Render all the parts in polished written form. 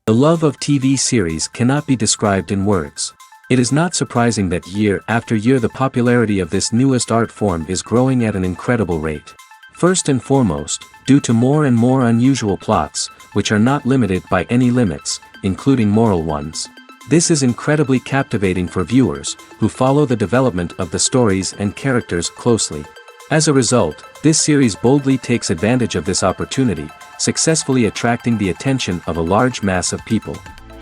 The love of TV series cannot be described in words. It is not surprising that year after year the popularity of this newest art form is growing at an incredible rate. First and foremost, due to more and more unusual plots, which are not limited by any limits, including moral ones. This is incredibly captivating for viewers, who follow the development of the stories and characters closely. As a result, this series boldly takes advantage of this opportunity, successfully attracting the attention of a large mass of people.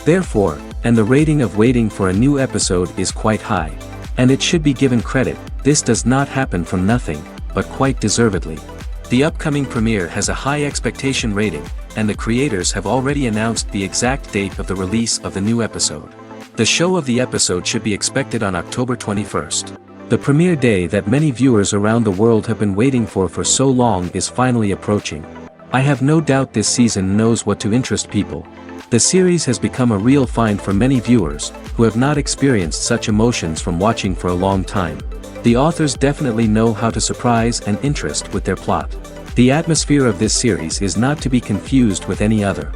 Therefore, and the rating of waiting for a new episode is quite high. And it should be given credit, this does not happen from nothing, but quite deservedly. The upcoming premiere has a high expectation rating, and the creators have already announced the exact date of the release of the new episode. The show of the episode should be expected on October 21st. The premiere day that many viewers around the world have been waiting for so long is finally approaching. I have no doubt this season knows what to interest people. The series has become a real find for many viewers, who have not experienced such emotions from watching for a long time. The authors definitely know how to surprise and interest with their plot. The atmosphere of this series is not to be confused with any other.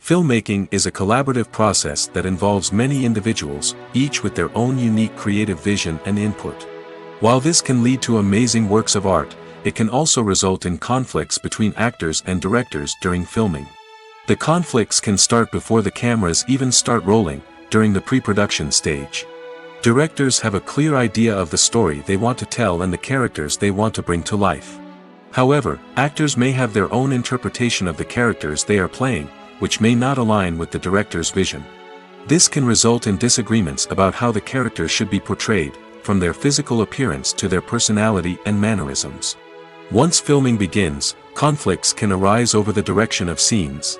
Filmmaking is a collaborative process that involves many individuals, each with their own unique creative vision and input. While this can lead to amazing works of art, it can also result in conflicts between actors and directors during filming. The conflicts can start before the cameras even start rolling, during the pre-production stage. Directors have a clear idea of the story they want to tell and the characters they want to bring to life. However, actors may have their own interpretation of the characters they are playing, which may not align with the director's vision. This can result in disagreements about how the characters should be portrayed, from their physical appearance to their personality and mannerisms. Once filming begins, conflicts can arise over the direction of scenes.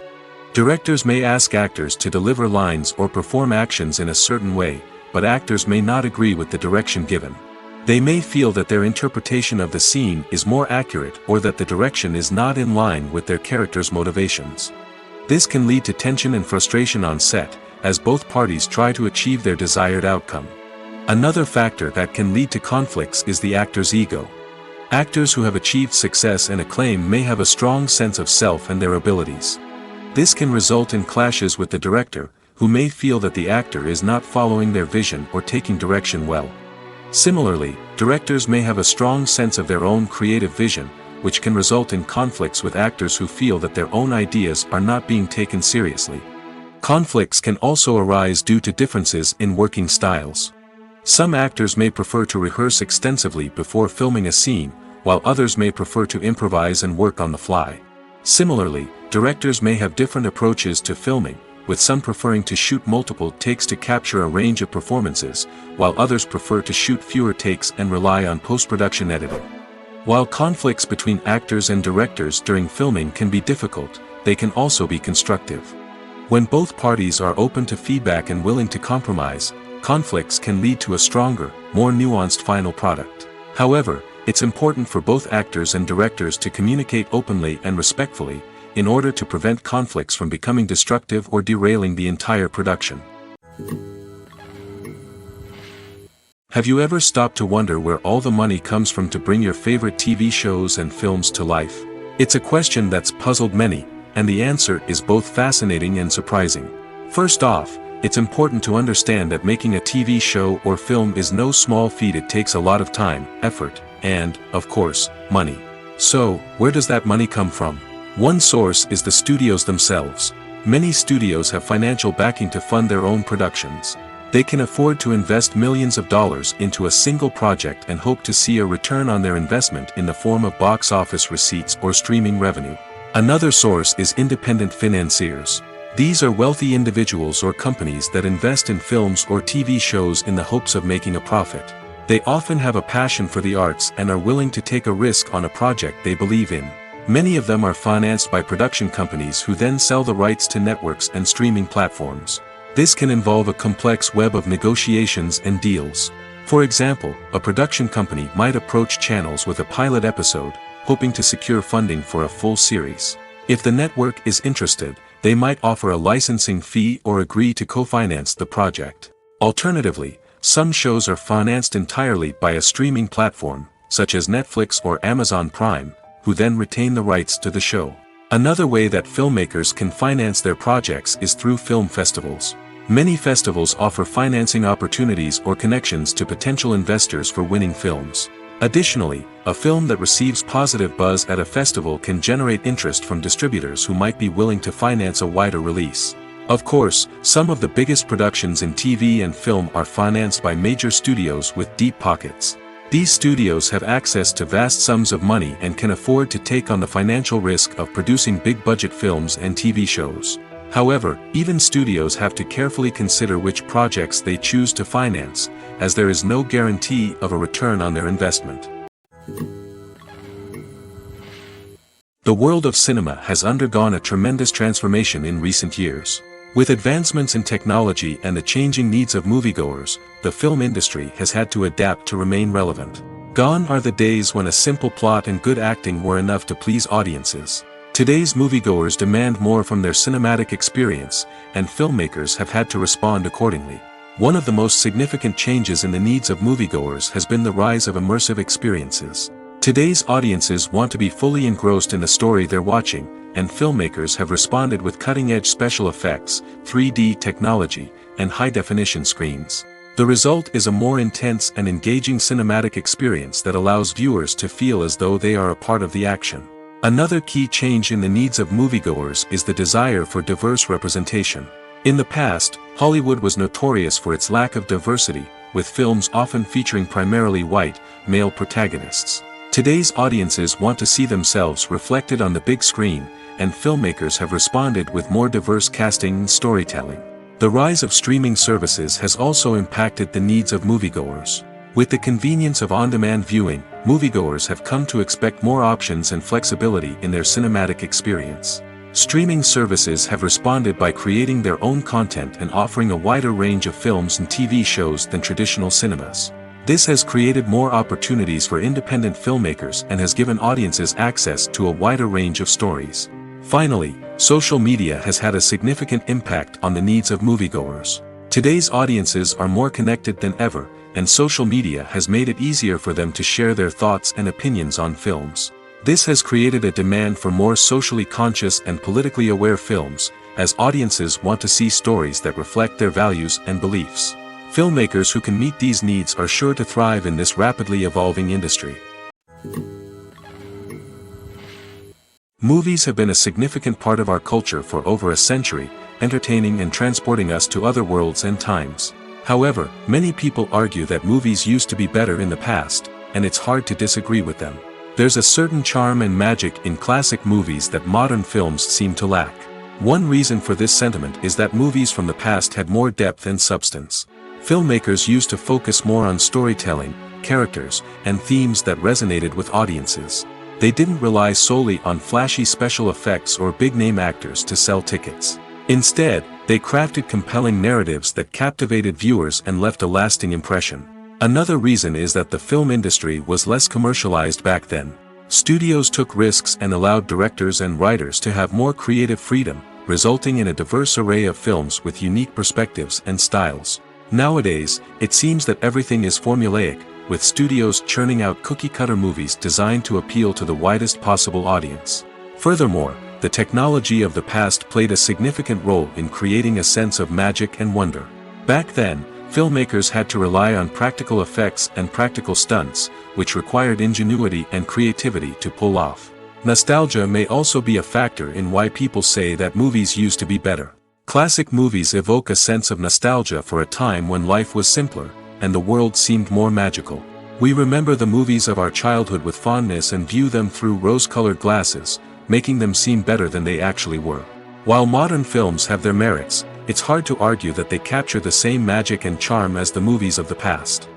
Directors may ask actors to deliver lines or perform actions in a certain way, but actors may not agree with the direction given. They may feel that their interpretation of the scene is more accurate or that the direction is not in line with their character's motivations. This can lead to tension and frustration on set, as both parties try to achieve their desired outcome. Another factor that can lead to conflicts is the actor's ego. Actors who have achieved success and acclaim may have a strong sense of self and their abilities. This can result in clashes with the director, who may feel that the actor is not following their vision or taking direction well. Similarly, directors may have a strong sense of their own creative vision, which can result in conflicts with actors who feel that their own ideas are not being taken seriously. Conflicts can also arise due to differences in working styles. Some actors may prefer to rehearse extensively before filming a scene, while others may prefer to improvise and work on the fly. Similarly, directors may have different approaches to filming, with some preferring to shoot multiple takes to capture a range of performances, while others prefer to shoot fewer takes and rely on post-production editing. While conflicts between actors and directors during filming can be difficult, they can also be constructive. When both parties are open to feedback and willing to compromise, conflicts can lead to a stronger, more nuanced final product. However, it's important for both actors and directors to communicate openly and respectfully, in order to prevent conflicts from becoming destructive or derailing the entire production. Have you ever stopped to wonder where all the money comes from to bring your favorite TV shows and films to life? It's a question that's puzzled many, and the answer is both fascinating and surprising. First off, it's important to understand that making a TV show or film is no small feat. It takes a lot of time, effort, and, of course, money. So, where does that money come from? One source is the studios themselves. Many studios have financial backing to fund their own productions. They can afford to invest millions of dollars into a single project and hope to see a return on their investment in the form of box office receipts or streaming revenue. Another source is independent financiers. These are wealthy individuals or companies that invest in films or TV shows in the hopes of making a profit. They often have a passion for the arts and are willing to take a risk on a project they believe in. Many of them are financed by production companies who then sell the rights to networks and streaming platforms. This can involve a complex web of negotiations and deals. For example, a production company might approach channels with a pilot episode, hoping to secure funding for a full series. If the network is interested, they might offer a licensing fee or agree to co-finance the project. Alternatively, some shows are financed entirely by a streaming platform, such as Netflix or Amazon Prime, who then retain the rights to the show. Another way that filmmakers can finance their projects is through film festivals. Many festivals offer financing opportunities or connections to potential investors for winning films. Additionally, a film that receives positive buzz at a festival can generate interest from distributors who might be willing to finance a wider release. Of course, some of the biggest productions in TV and film are financed by major studios with deep pockets. These studios have access to vast sums of money and can afford to take on the financial risk of producing big-budget films and TV shows. However, even studios have to carefully consider which projects they choose to finance, as there is no guarantee of a return on their investment. The world of cinema has undergone a tremendous transformation in recent years. With advancements in technology and the changing needs of moviegoers, the film industry has had to adapt to remain relevant. Gone are the days when a simple plot and good acting were enough to please audiences. Today's moviegoers demand more from their cinematic experience, and filmmakers have had to respond accordingly. One of the most significant changes in the needs of moviegoers has been the rise of immersive experiences. Today's audiences want to be fully engrossed in the story they're watching, and filmmakers have responded with cutting-edge special effects, 3D technology, and high-definition screens. The result is a more intense and engaging cinematic experience that allows viewers to feel as though they are a part of the action. Another key change in the needs of moviegoers is the desire for diverse representation. In the past, Hollywood was notorious for its lack of diversity, with films often featuring primarily white, male protagonists. Today's audiences want to see themselves reflected on the big screen, and filmmakers have responded with more diverse casting and storytelling. The rise of streaming services has also impacted the needs of moviegoers. With the convenience of on-demand viewing, moviegoers have come to expect more options and flexibility in their cinematic experience. Streaming services have responded by creating their own content and offering a wider range of films and TV shows than traditional cinemas. This has created more opportunities for independent filmmakers and has given audiences access to a wider range of stories. Finally, social media has had a significant impact on the needs of moviegoers. Today's audiences are more connected than ever, and social media has made it easier for them to share their thoughts and opinions on films. This has created a demand for more socially conscious and politically aware films, as audiences want to see stories that reflect their values and beliefs. Filmmakers who can meet these needs are sure to thrive in this rapidly evolving industry. Movies have been a significant part of our culture for over a century, entertaining and transporting us to other worlds and times. However, many people argue that movies used to be better in the past, and it's hard to disagree with them. There's a certain charm and magic in classic movies that modern films seem to lack. One reason for this sentiment is that movies from the past had more depth and substance. Filmmakers used to focus more on storytelling, characters, and themes that resonated with audiences. They didn't rely solely on flashy special effects or big-name actors to sell tickets. Instead, they crafted compelling narratives that captivated viewers and left a lasting impression. Another reason is that the film industry was less commercialized back then. Studios took risks and allowed directors and writers to have more creative freedom, resulting in a diverse array of films with unique perspectives and styles. Nowadays, it seems that everything is formulaic, with studios churning out cookie-cutter movies designed to appeal to the widest possible audience. Furthermore, the technology of the past played a significant role in creating a sense of magic and wonder. Back then, filmmakers had to rely on practical effects and practical stunts, which required ingenuity and creativity to pull off. Nostalgia may also be a factor in why people say that movies used to be better. Classic movies evoke a sense of nostalgia for a time when life was simpler, and the world seemed more magical. We remember the movies of our childhood with fondness and view them through rose-colored glasses, making them seem better than they actually were. While modern films have their merits, it's hard to argue that they capture the same magic and charm as the movies of the past.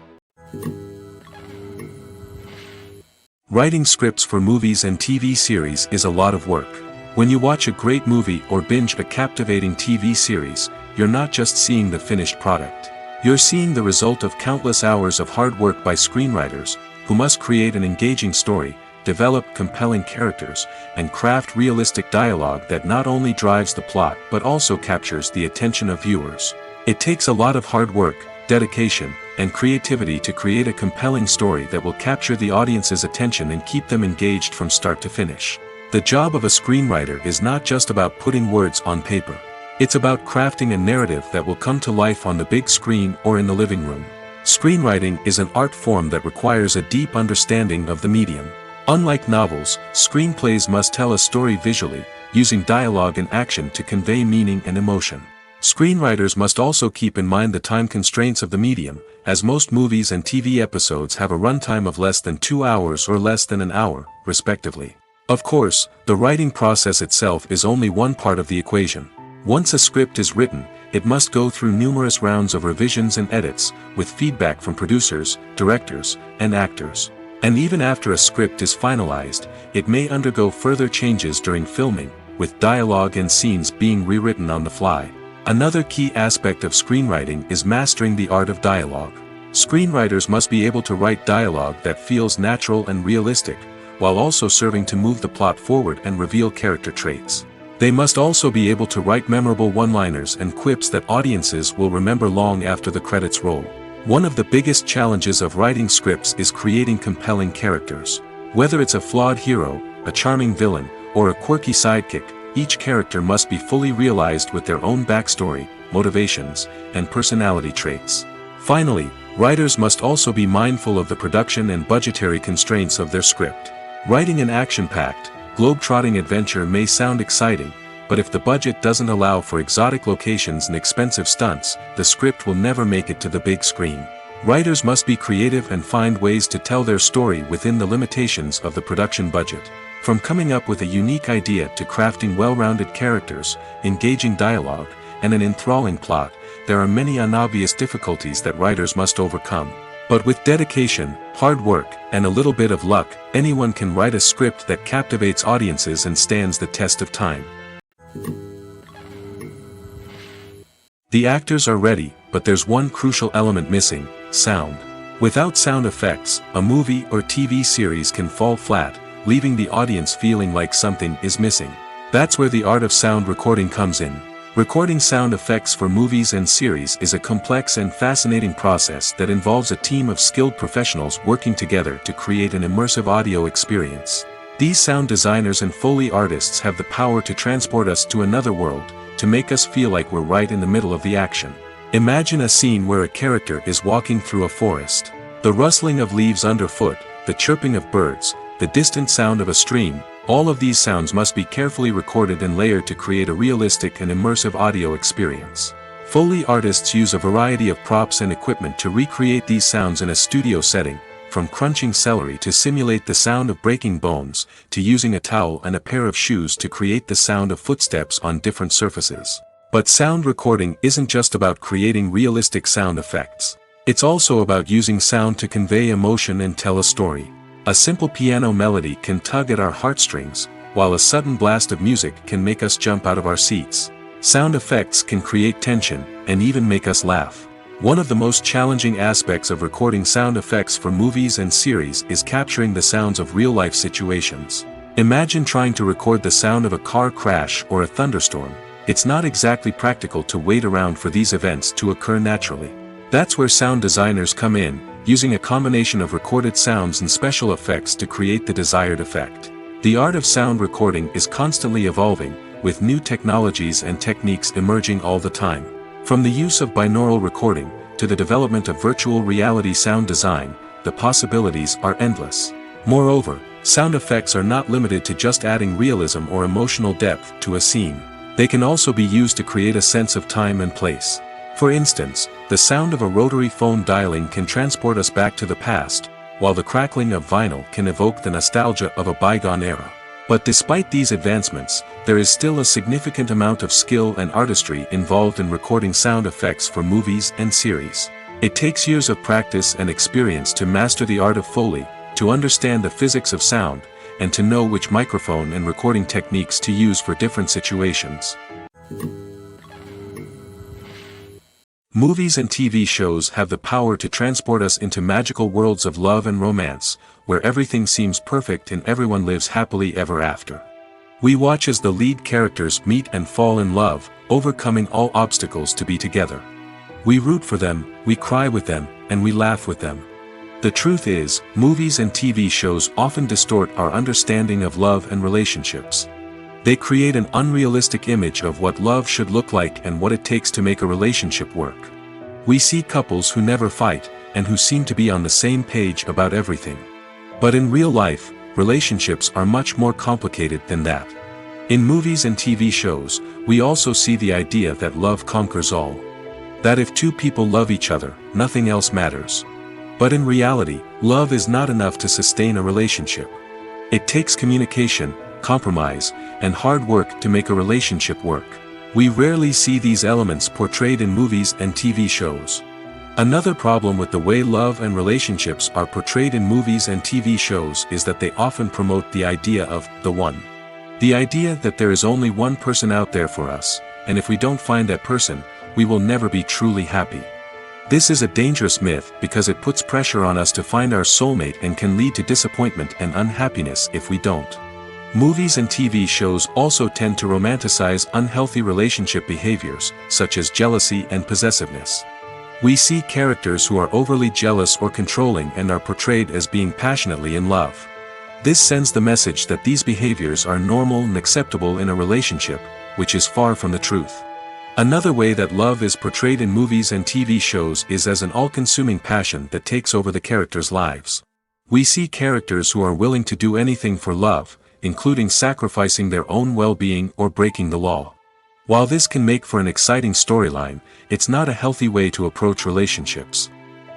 Writing scripts for movies and TV series is a lot of work. When you watch a great movie or binge a captivating TV series, you're not just seeing the finished product. You're seeing the result of countless hours of hard work by screenwriters, who must create an engaging story, develop compelling characters, and craft realistic dialogue that not only drives the plot but also captures the attention of viewers. It takes a lot of hard work, dedication, and creativity to create a compelling story that will capture the audience's attention and keep them engaged from start to finish. The job of a screenwriter is not just about putting words on paper. It's about crafting a narrative that will come to life on the big screen or in the living room. Screenwriting is an art form that requires a deep understanding of the medium. Unlike novels, screenplays must tell a story visually, using dialogue and action to convey meaning and emotion. Screenwriters must also keep in mind the time constraints of the medium, as most movies and TV episodes have a runtime of less than 2 hours or less than an hour, respectively. Of course, the writing process itself is only one part of the equation. Once a script is written, it must go through numerous rounds of revisions and edits, with feedback from producers, directors, and actors. And even after a script is finalized, it may undergo further changes during filming, with dialogue and scenes being rewritten on the fly. Another key aspect of screenwriting is mastering the art of dialogue. Screenwriters must be able to write dialogue that feels natural and realistic, while also serving to move the plot forward and reveal character traits. They must also be able to write memorable one-liners and quips that audiences will remember long after the credits roll. One of the biggest challenges of writing scripts is creating compelling characters. Whether it's a flawed hero, a charming villain, or a quirky sidekick, each character must be fully realized with their own backstory, motivations, and personality traits. Finally, writers must also be mindful of the production and budgetary constraints of their script. Writing an action-packed, globe-trotting adventure may sound exciting, but if the budget doesn't allow for exotic locations and expensive stunts, the script will never make it to the big screen. Writers must be creative and find ways to tell their story within the limitations of the production budget. From coming up with a unique idea to crafting well-rounded characters, engaging dialogue, and an enthralling plot, there are many unobvious difficulties that writers must overcome. But with dedication, hard work, and a little bit of luck, anyone can write a script that captivates audiences and stands the test of time. The actors are ready, but there's one crucial element missing: sound. Without sound effects, a movie or TV series can fall flat, leaving the audience feeling like something is missing. That's where the art of sound recording comes in. Recording sound effects for movies and series is a complex and fascinating process that involves a team of skilled professionals working together to create an immersive audio experience. These sound designers and Foley artists have the power to transport us to another world, to make us feel like we're right in the middle of the action. Imagine a scene where a character is walking through a forest. The rustling of leaves underfoot, the chirping of birds, the distant sound of a stream, all of these sounds must be carefully recorded and layered to create a realistic and immersive audio experience. Foley artists use a variety of props and equipment to recreate these sounds in a studio setting, from crunching celery to simulate the sound of breaking bones, to using a towel and a pair of shoes to create the sound of footsteps on different surfaces. But sound recording isn't just about creating realistic sound effects. It's also about using sound to convey emotion and tell a story. A simple piano melody can tug at our heartstrings, while a sudden blast of music can make us jump out of our seats. Sound effects can create tension, and even make us laugh. One of the most challenging aspects of recording sound effects for movies and series is capturing the sounds of real-life situations. Imagine trying to record the sound of a car crash or a thunderstorm. It's not exactly practical to wait around for these events to occur naturally. That's where sound designers come in, using a combination of recorded sounds and special effects to create the desired effect. The art of sound recording is constantly evolving, with new technologies and techniques emerging all the time. From the use of binaural recording, to the development of virtual reality sound design, the possibilities are endless. Moreover, Sound effects are not limited to just adding realism or emotional depth to a scene. They can also be used to create a sense of time and place. For instance, the sound of a rotary phone dialing can transport us back to the past, while the crackling of vinyl can evoke the nostalgia of a bygone era. But despite these advancements, there is still a significant amount of skill and artistry involved in recording sound effects for movies and series. It takes years of practice and experience to master the art of Foley, to understand the physics of sound, and to know which microphone and recording techniques to use for different situations. Movies and TV shows have the power to transport us into magical worlds of love and romance, where everything seems perfect and everyone lives happily ever after. We watch as the lead characters meet and fall in love, overcoming all obstacles to be together. We root for them, we cry with them, and we laugh with them. The truth is, movies and TV shows often distort our understanding of love and relationships. They create an unrealistic image of what love should look like and what it takes to make a relationship work. We see couples who never fight, and who seem to be on the same page about everything. But in real life, relationships are much more complicated than that. In movies and TV shows, we also see the idea that love conquers all. That if two people love each other, nothing else matters. But in reality, love is not enough to sustain a relationship. It takes communication, compromise, and hard work to make a relationship work. We rarely see these elements portrayed in movies and TV shows. Another problem with the way love and relationships are portrayed in movies and TV shows is that they often promote the idea of the one. The idea that there is only one person out there for us, and if we don't find that person, we will never be truly happy. This is a dangerous myth because it puts pressure on us to find our soulmate and can lead to disappointment and unhappiness if we don't. Movies and TV shows also tend to romanticize unhealthy relationship behaviors, such as jealousy and possessiveness. We see characters who are overly jealous or controlling and are portrayed as being passionately in love. This sends the message that these behaviors are normal and acceptable in a relationship, which is far from the truth. Another way that love is portrayed in movies and TV shows is as an all-consuming passion that takes over the characters' lives. We see characters who are willing to do anything for love, including sacrificing their own well-being or breaking the law. While this can make for an exciting storyline, it's not a healthy way to approach relationships.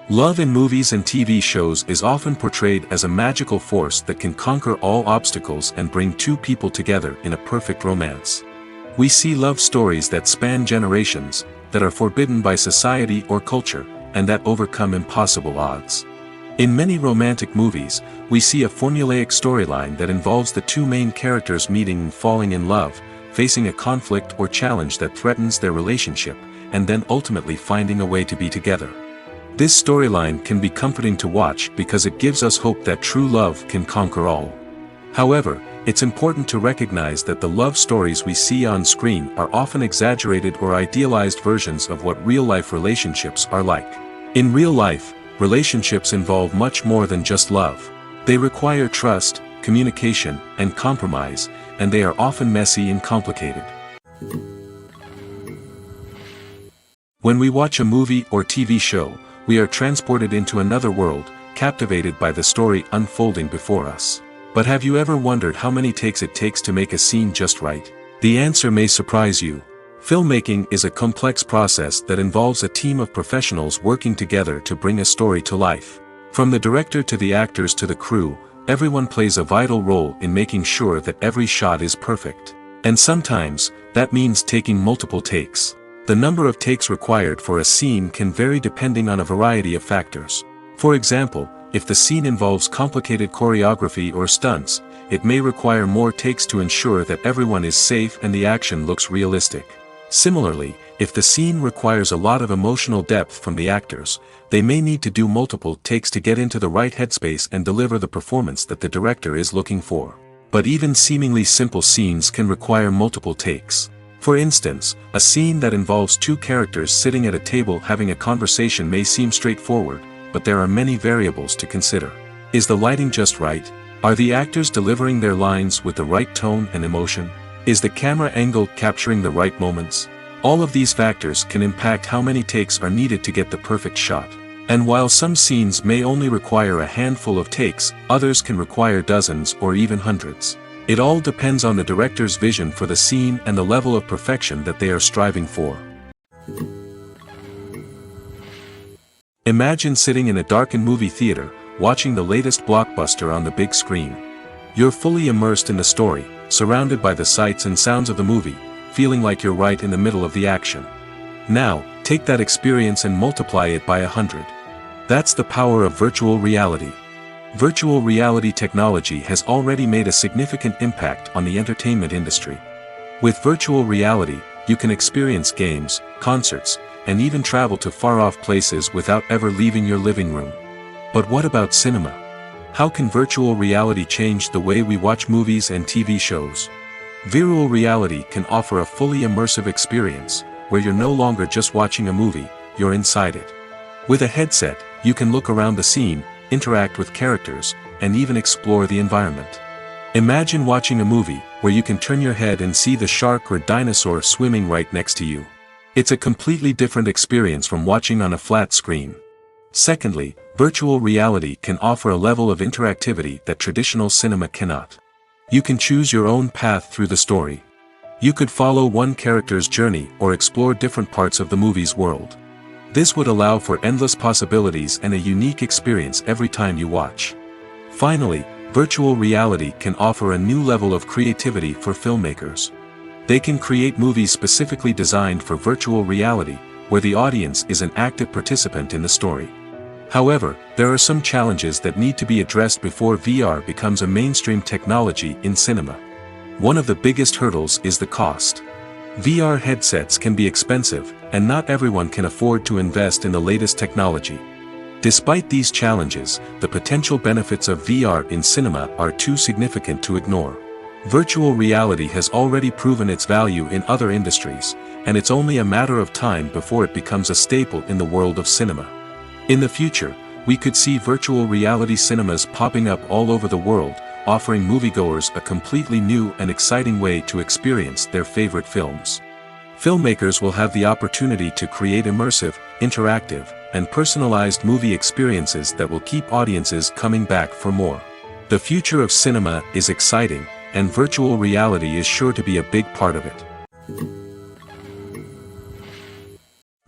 Love in movies and TV shows is often portrayed as a magical force that can conquer all obstacles and bring two people together in a perfect romance. We see love stories that span generations, that are forbidden by society or culture, and that overcome impossible odds. In many romantic movies, we see a formulaic storyline that involves the two main characters meeting and falling in love, facing a conflict or challenge that threatens their relationship, and then ultimately finding a way to be together. This storyline can be comforting to watch because it gives us hope that true love can conquer all. However, it's important to recognize that the love stories we see on screen are often exaggerated or idealized versions of what real-life relationships are like. In real life, relationships involve much more than just love. They require trust, communication, and compromise, and they are often messy and complicated. When we watch a movie or TV show, we are transported into another world, captivated by the story unfolding before us. But have you ever wondered how many takes it takes to make a scene just right? The answer may surprise you. Filmmaking is a complex process that involves a team of professionals working together to bring a story to life. From the director to the actors to the crew, everyone plays a vital role in making sure that every shot is perfect. And sometimes, that means taking multiple takes. The number of takes required for a scene can vary depending on a variety of factors. For example, if the scene involves complicated choreography or stunts, it may require more takes to ensure that everyone is safe and the action looks realistic. Similarly, if the scene requires a lot of emotional depth from the actors, they may need to do multiple takes to get into the right headspace and deliver the performance that the director is looking for. But even seemingly simple scenes can require multiple takes. For instance, a scene that involves two characters sitting at a table having a conversation may seem straightforward, but there are many variables to consider. Is the lighting just right? Are the actors delivering their lines with the right tone and emotion? Is the camera angle capturing the right moments? All of these factors can impact how many takes are needed to get the perfect shot. And while some scenes may only require a handful of takes, others can require dozens or even hundreds. It all depends on the director's vision for the scene and the level of perfection that they are striving for. Imagine sitting in a darkened movie theater, watching the latest blockbuster on the big screen. You're fully immersed in the story, surrounded by the sights and sounds of the movie, feeling like you're right in the middle of the action. Now, take that experience and multiply it by 100. That's the power of virtual reality. Virtual reality technology has already made a significant impact on the entertainment industry. With virtual reality, you can experience games, concerts, and even travel to far-off places without ever leaving your living room. But what about cinema? How can virtual reality change the way we watch movies and TV shows? Virtual reality can offer a fully immersive experience, where you're no longer just watching a movie, you're inside it. With a headset, you can look around the scene, interact with characters, and even explore the environment. Imagine watching a movie, where you can turn your head and see the shark or dinosaur swimming right next to you. It's a completely different experience from watching on a flat screen. Secondly, virtual reality can offer a level of interactivity that traditional cinema cannot. You can choose your own path through the story. You could follow one character's journey or explore different parts of the movie's world. This would allow for endless possibilities and a unique experience every time you watch. Finally, virtual reality can offer a new level of creativity for filmmakers. They can create movies specifically designed for virtual reality, where the audience is an active participant in the story. However, there are some challenges that need to be addressed before VR becomes a mainstream technology in cinema. One of the biggest hurdles is the cost. VR headsets can be expensive, and not everyone can afford to invest in the latest technology. Despite these challenges, the potential benefits of VR in cinema are too significant to ignore. Virtual reality has already proven its value in other industries, and it's only a matter of time before it becomes a staple in the world of cinema. In the future, we could see virtual reality cinemas popping up all over the world, offering moviegoers a completely new and exciting way to experience their favorite films. Filmmakers will have the opportunity to create immersive, interactive, and personalized movie experiences that will keep audiences coming back for more. The future of cinema is exciting, and virtual reality is sure to be a big part of it.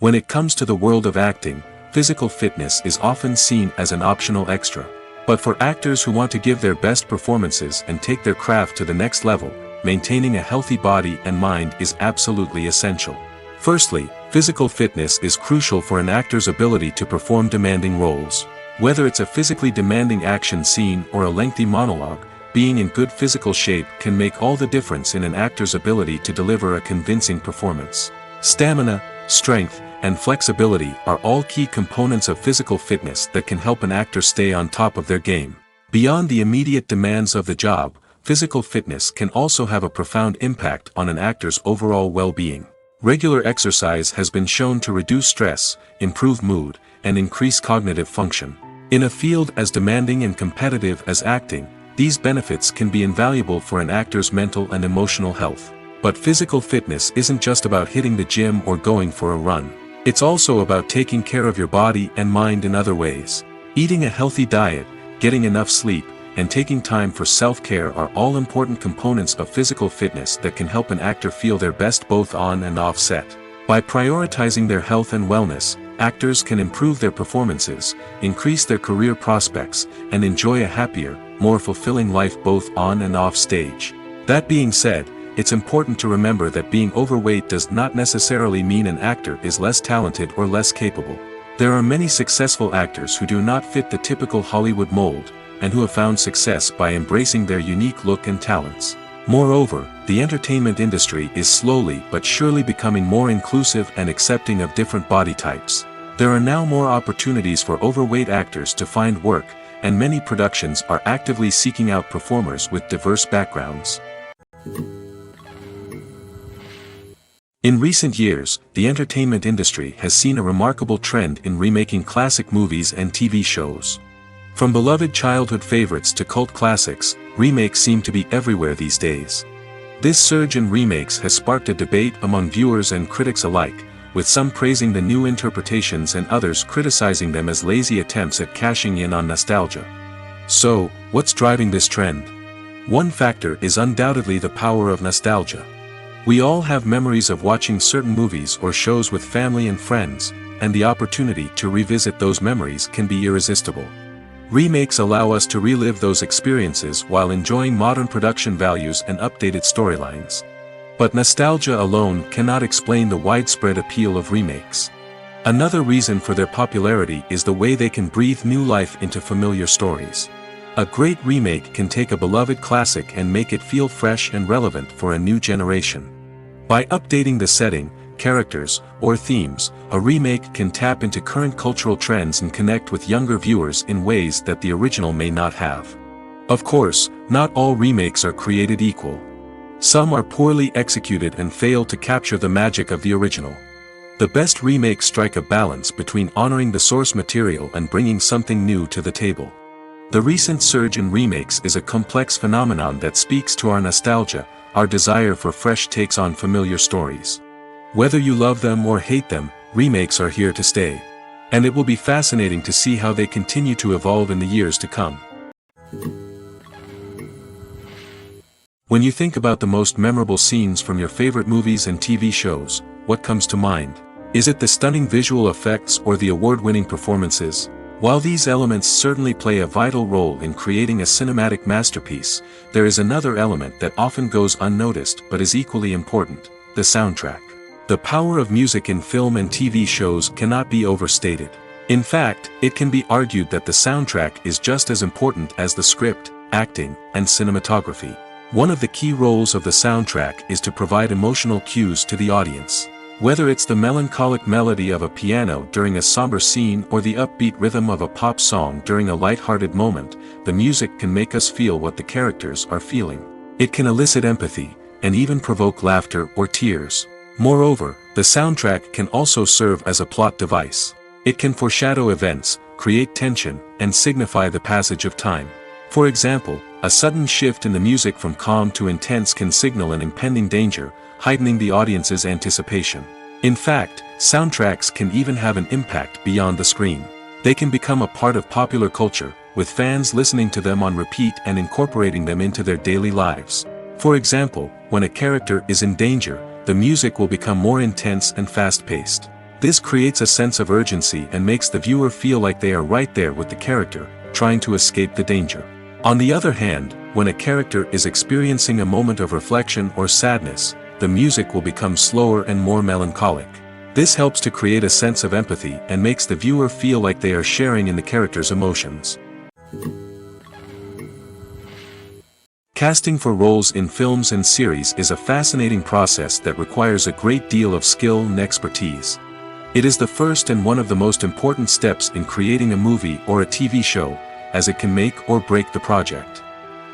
When it comes to the world of acting, physical fitness is often seen as an optional extra. But for actors who want to give their best performances and take their craft to the next level, maintaining a healthy body and mind is absolutely essential. Firstly, physical fitness is crucial for an actor's ability to perform demanding roles. Whether it's a physically demanding action scene or a lengthy monologue, being in good physical shape can make all the difference in an actor's ability to deliver a convincing performance. Stamina, strength, and flexibility are all key components of physical fitness that can help an actor stay on top of their game. Beyond the immediate demands of the job, physical fitness can also have a profound impact on an actor's overall well-being. Regular exercise has been shown to reduce stress, improve mood, and increase cognitive function. In a field as demanding and competitive as acting, these benefits can be invaluable for an actor's mental and emotional health. But physical fitness isn't just about hitting the gym or going for a run. It's also about taking care of your body and mind in other ways. Eating a healthy diet, getting enough sleep, and taking time for self-care are all important components of physical fitness that can help an actor feel their best both on and off set. By prioritizing their health and wellness, actors can improve their performances, increase their career prospects, and enjoy a happier, more fulfilling life both on and off stage. That being said, it's important to remember that being overweight does not necessarily mean an actor is less talented or less capable. There are many successful actors who do not fit the typical Hollywood mold, and who have found success by embracing their unique look and talents. Moreover, the entertainment industry is slowly but surely becoming more inclusive and accepting of different body types. There are now more opportunities for overweight actors to find work, and many productions are actively seeking out performers with diverse backgrounds. In recent years, the entertainment industry has seen a remarkable trend in remaking classic movies and TV shows. From beloved childhood favorites to cult classics, remakes seem to be everywhere these days. This surge in remakes has sparked a debate among viewers and critics alike, with some praising the new interpretations and others criticizing them as lazy attempts at cashing in on nostalgia. So, what's driving this trend? One factor is undoubtedly the power of nostalgia. We all have memories of watching certain movies or shows with family and friends, and the opportunity to revisit those memories can be irresistible. Remakes allow us to relive those experiences while enjoying modern production values and updated storylines. But nostalgia alone cannot explain the widespread appeal of remakes. Another reason for their popularity is the way they can breathe new life into familiar stories. A great remake can take a beloved classic and make it feel fresh and relevant for a new generation. By updating the setting, characters, or themes, a remake can tap into current cultural trends and connect with younger viewers in ways that the original may not have. Of course, not all remakes are created equal. Some are poorly executed and fail to capture the magic of the original. The best remakes strike a balance between honoring the source material and bringing something new to the table. The recent surge in remakes is a complex phenomenon that speaks to our nostalgia, our desire for fresh takes on familiar stories. Whether you love them or hate them, remakes are here to stay. And it will be fascinating to see how they continue to evolve in the years to come. When you think about the most memorable scenes from your favorite movies and TV shows, what comes to mind? Is it the stunning visual effects or the award-winning performances? While these elements certainly play a vital role in creating a cinematic masterpiece, there is another element that often goes unnoticed but is equally important: the soundtrack. The power of music in film and TV shows cannot be overstated. In fact, it can be argued that the soundtrack is just as important as the script, acting, and cinematography. One of the key roles of the soundtrack is to provide emotional cues to the audience. Whether it's the melancholic melody of a piano during a somber scene or the upbeat rhythm of a pop song during a light-hearted moment, the music can make us feel what the characters are feeling. It can elicit empathy, and even provoke laughter or tears. Moreover, the soundtrack can also serve as a plot device. It can foreshadow events, create tension, and signify the passage of time. For example, a sudden shift in the music from calm to intense can signal an impending danger, heightening the audience's anticipation. In fact, soundtracks can even have an impact beyond the screen. They can become a part of popular culture, with fans listening to them on repeat and incorporating them into their daily lives. For example, when a character is in danger, the music will become more intense and fast-paced. This creates a sense of urgency and makes the viewer feel like they are right there with the character, trying to escape the danger. On the other hand, when a character is experiencing a moment of reflection or sadness, the music will become slower and more melancholic. This helps to create a sense of empathy and makes the viewer feel like they are sharing in the character's emotions. Casting for roles in films and series is a fascinating process that requires a great deal of skill and expertise. It is the first and one of the most important steps in creating a movie or a TV show, as it can make or break the project.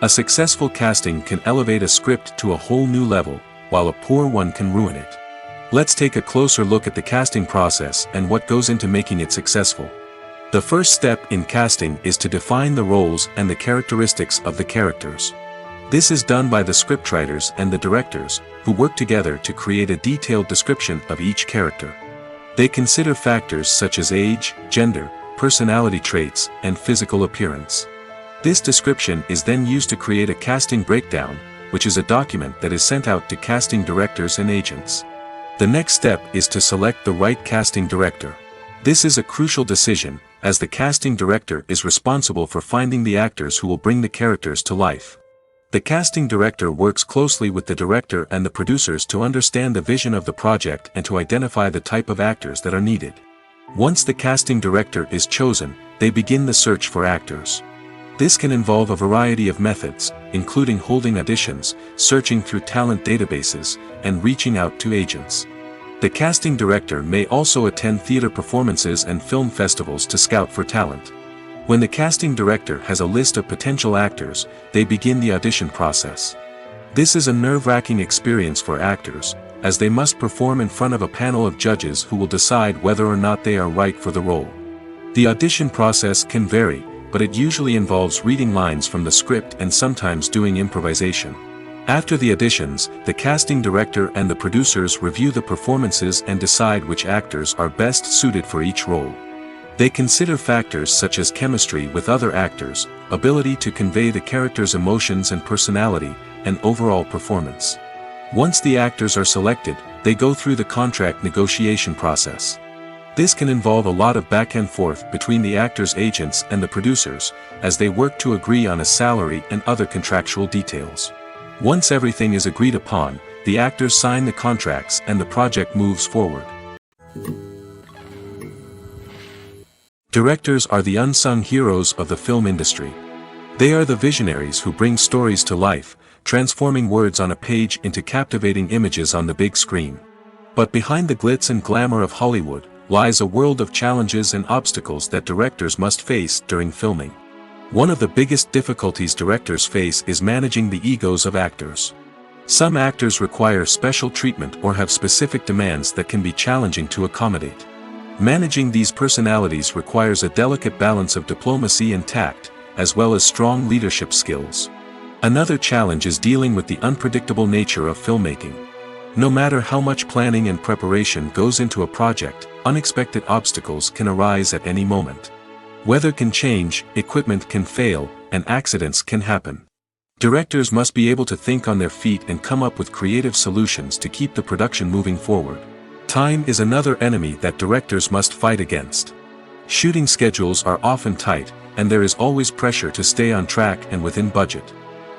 A successful casting can elevate a script to a whole new level, while a poor one can ruin it. Let's take a closer look at the casting process and what goes into making it successful. The first step in casting is to define the roles and the characteristics of the characters. This is done by the scriptwriters and the directors, who work together to create a detailed description of each character. They consider factors such as age, gender, personality traits, and physical appearance. This description is then used to create a casting breakdown, which is a document that is sent out to casting directors and agents. The next step is to select the right casting director. This is a crucial decision, as the casting director is responsible for finding the actors who will bring the characters to life. The casting director works closely with the director and the producers to understand the vision of the project and to identify the type of actors that are needed. Once the casting director is chosen, they begin the search for actors. This can involve a variety of methods, including holding auditions, searching through talent databases, and reaching out to agents. The casting director may also attend theater performances and film festivals to scout for talent. When the casting director has a list of potential actors, they begin the audition process. This is a nerve-wracking experience for actors, as they must perform in front of a panel of judges who will decide whether or not they are right for the role. The audition process can vary, but it usually involves reading lines from the script and sometimes doing improvisation. After the auditions, the casting director and the producers review the performances and decide which actors are best suited for each role. They consider factors such as chemistry with other actors, ability to convey the character's emotions and personality, and overall performance. Once the actors are selected, they go through the contract negotiation process. This can involve a lot of back and forth between the actors' agents and the producers, as they work to agree on a salary and other contractual details. Once everything is agreed upon, the actors sign the contracts and the project moves forward. Directors are the unsung heroes of the film industry. They are the visionaries who bring stories to life, transforming words on a page into captivating images on the big screen. But behind the glitz and glamour of Hollywood, lies a world of challenges and obstacles that directors must face during filming. One of the biggest difficulties directors face is managing the egos of actors. Some actors require special treatment or have specific demands that can be challenging to accommodate. Managing these personalities requires a delicate balance of diplomacy and tact, as well as strong leadership skills. Another challenge is dealing with the unpredictable nature of filmmaking. No matter how much planning and preparation goes into a project, unexpected obstacles can arise at any moment. Weather can change, equipment can fail, and accidents can happen. Directors must be able to think on their feet and come up with creative solutions to keep the production moving forward. Time is another enemy that directors must fight against. Shooting schedules are often tight, and there is always pressure to stay on track and within budget.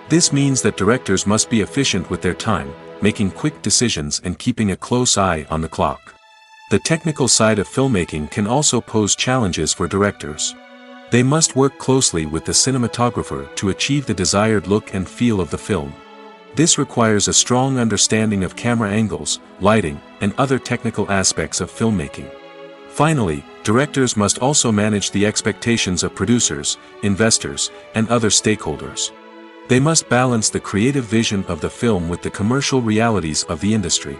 This means that directors must be efficient with their time, making quick decisions and keeping a close eye on the clock. The technical side of filmmaking can also pose challenges for directors. They must work closely with the cinematographer to achieve the desired look and feel of the film. This requires a strong understanding of camera angles, lighting, and other technical aspects of filmmaking. Finally, directors must also manage the expectations of producers, investors, and other stakeholders. They must balance the creative vision of the film with the commercial realities of the industry.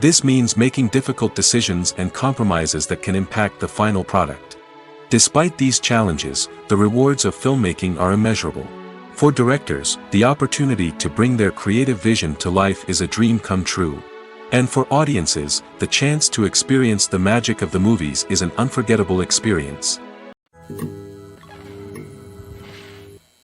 This means making difficult decisions and compromises that can impact the final product. Despite these challenges, the rewards of filmmaking are immeasurable. For directors, the opportunity to bring their creative vision to life is a dream come true. And for audiences, the chance to experience the magic of the movies is an unforgettable experience.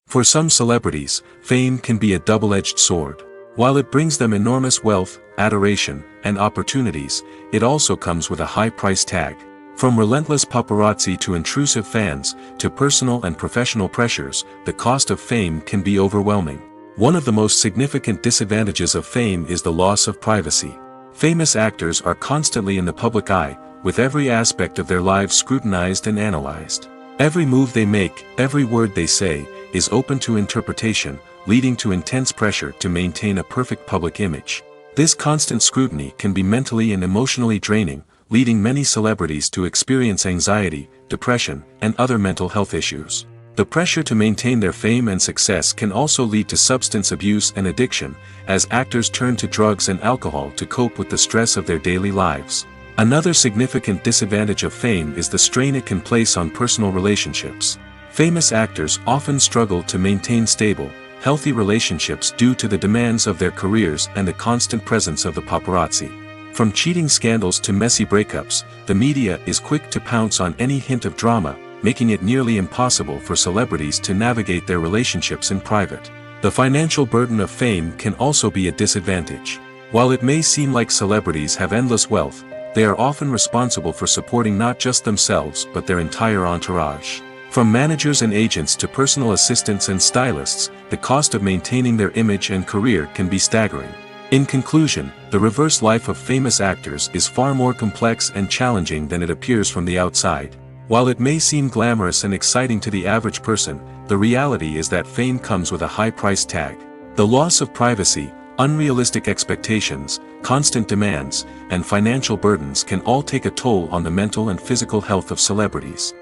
For some celebrities, fame can be a double-edged sword. While it brings them enormous wealth, adoration, and opportunities, it also comes with a high price tag. From relentless paparazzi to intrusive fans, to personal and professional pressures, the cost of fame can be overwhelming. One of the most significant disadvantages of fame is the loss of privacy. Famous actors are constantly in the public eye, with every aspect of their lives scrutinized and analyzed. Every move they make, every word they say, is open to interpretation, leading to intense pressure to maintain a perfect public image. This constant scrutiny can be mentally and emotionally draining, leading many celebrities to experience anxiety, depression, and other mental health issues. The pressure to maintain their fame and success can also lead to substance abuse and addiction, as actors turn to drugs and alcohol to cope with the stress of their daily lives. Another significant disadvantage of fame is the strain it can place on personal relationships. Famous actors often struggle to maintain stable, healthy relationships due to the demands of their careers and the constant presence of the paparazzi. From cheating scandals to messy breakups, the media is quick to pounce on any hint of drama, making it nearly impossible for celebrities to navigate their relationships in private. The financial burden of fame can also be a disadvantage. While it may seem like celebrities have endless wealth, they are often responsible for supporting not just themselves but their entire entourage. From managers and agents to personal assistants and stylists, the cost of maintaining their image and career can be staggering. In conclusion, the reverse life of famous actors is far more complex and challenging than it appears from the outside. While it may seem glamorous and exciting to the average person, the reality is that fame comes with a high price tag. The loss of privacy, unrealistic expectations, constant demands, and financial burdens can all take a toll on the mental and physical health of celebrities.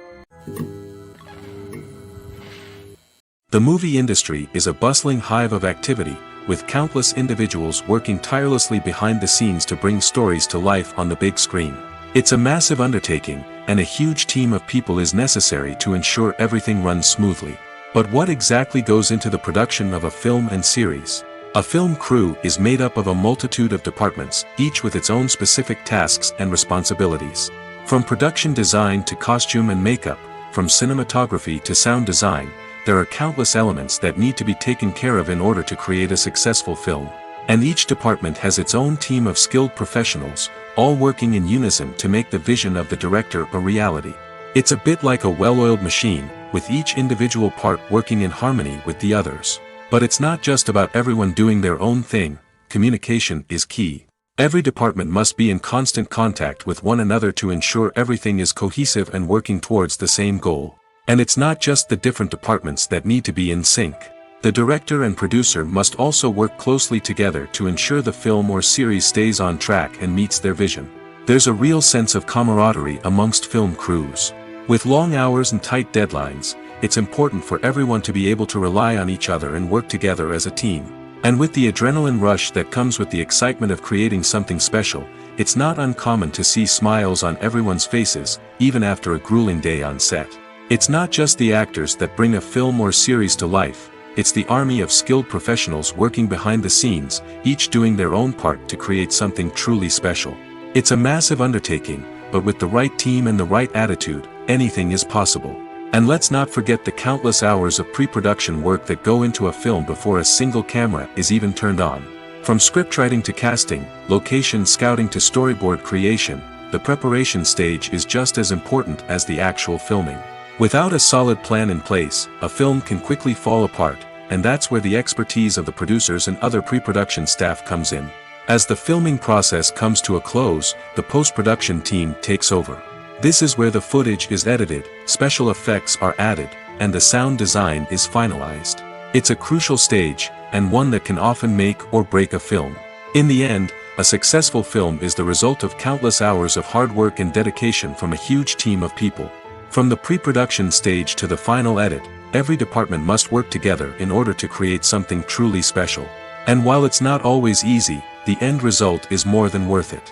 The movie industry is a bustling hive of activity, with countless individuals working tirelessly behind the scenes to bring stories to life on the big screen. It's a massive undertaking, and a huge team of people is necessary to ensure everything runs smoothly. But what exactly goes into the production of a film and series? A film crew is made up of a multitude of departments, each with its own specific tasks and responsibilities. From production design to costume and makeup, from cinematography to sound design, there are countless elements that need to be taken care of in order to create a successful film. And each department has its own team of skilled professionals, all working in unison to make the vision of the director a reality. It's a bit like a well-oiled machine, with each individual part working in harmony with the others. But it's not just about everyone doing their own thing. Communication is key. Every department must be in constant contact with one another to ensure everything is cohesive and working towards the same goal. And it's not just the different departments that need to be in sync. The director and producer must also work closely together to ensure the film or series stays on track and meets their vision. There's a real sense of camaraderie amongst film crews. With long hours and tight deadlines, it's important for everyone to be able to rely on each other and work together as a team. And with the adrenaline rush that comes with the excitement of creating something special, it's not uncommon to see smiles on everyone's faces, even after a grueling day on set. It's not just the actors that bring a film or series to life, it's the army of skilled professionals working behind the scenes, each doing their own part to create something truly special. It's a massive undertaking, but with the right team and the right attitude, anything is possible. And let's not forget the countless hours of pre-production work that go into a film before a single camera is even turned on. From scriptwriting to casting, location scouting to storyboard creation, the preparation stage is just as important as the actual filming. Without a solid plan in place, a film can quickly fall apart, and that's where the expertise of the producers and other pre-production staff comes in. As the filming process comes to a close, the post-production team takes over. This is where the footage is edited, special effects are added, and the sound design is finalized. It's a crucial stage, and one that can often make or break a film. In the end, a successful film is the result of countless hours of hard work and dedication from a huge team of people. From the pre-production stage to the final edit, every department must work together in order to create something truly special. And while it's not always easy, the end result is more than worth it.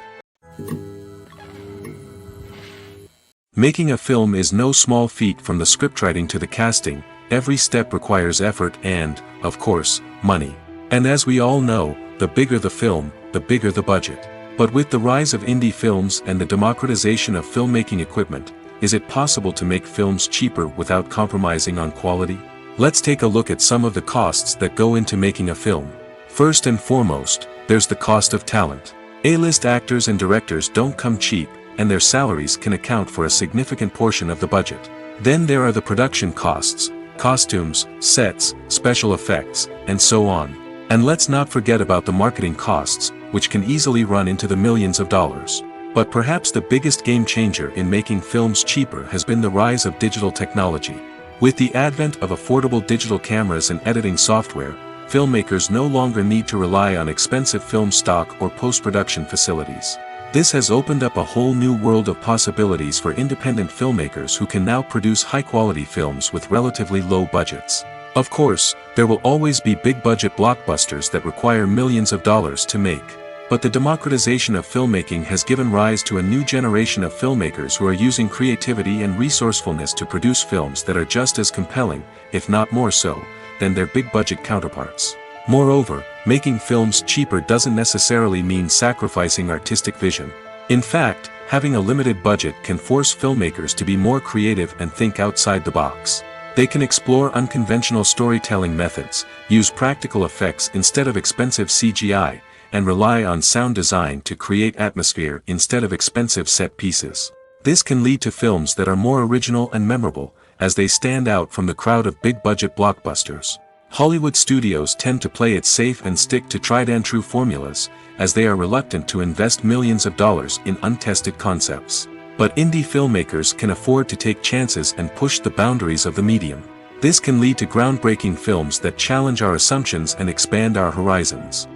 Making a film is no small feat. From the scriptwriting to the casting, every step requires effort and, of course, money. And as we all know, the bigger the film, the bigger the budget. But with the rise of indie films and the democratization of filmmaking equipment, is it possible to make films cheaper without compromising on quality? Let's take a look at some of the costs that go into making a film. First and foremost, there's the cost of talent. A-list actors and directors don't come cheap, and their salaries can account for a significant portion of the budget. Then there are the production costs, costumes, sets, special effects, and so on. And let's not forget about the marketing costs, which can easily run into the millions of dollars. But perhaps the biggest game changer in making films cheaper has been the rise of digital technology. With the advent of affordable digital cameras and editing software, filmmakers no longer need to rely on expensive film stock or post-production facilities. This has opened up a whole new world of possibilities for independent filmmakers who can now produce high-quality films with relatively low budgets. Of course, there will always be big-budget blockbusters that require millions of dollars to make. But the democratization of filmmaking has given rise to a new generation of filmmakers who are using creativity and resourcefulness to produce films that are just as compelling, if not more so, than their big-budget counterparts. Moreover, making films cheaper doesn't necessarily mean sacrificing artistic vision. In fact, having a limited budget can force filmmakers to be more creative and think outside the box. They can explore unconventional storytelling methods, use practical effects instead of expensive CGI, and rely on sound design to create atmosphere instead of expensive set pieces. This can lead to films that are more original and memorable, as they stand out from the crowd of big-budget blockbusters. Hollywood studios tend to play it safe and stick to tried-and-true formulas, as they are reluctant to invest millions of dollars in untested concepts. But indie filmmakers can afford to take chances and push the boundaries of the medium. This can lead to groundbreaking films that challenge our assumptions and expand our horizons.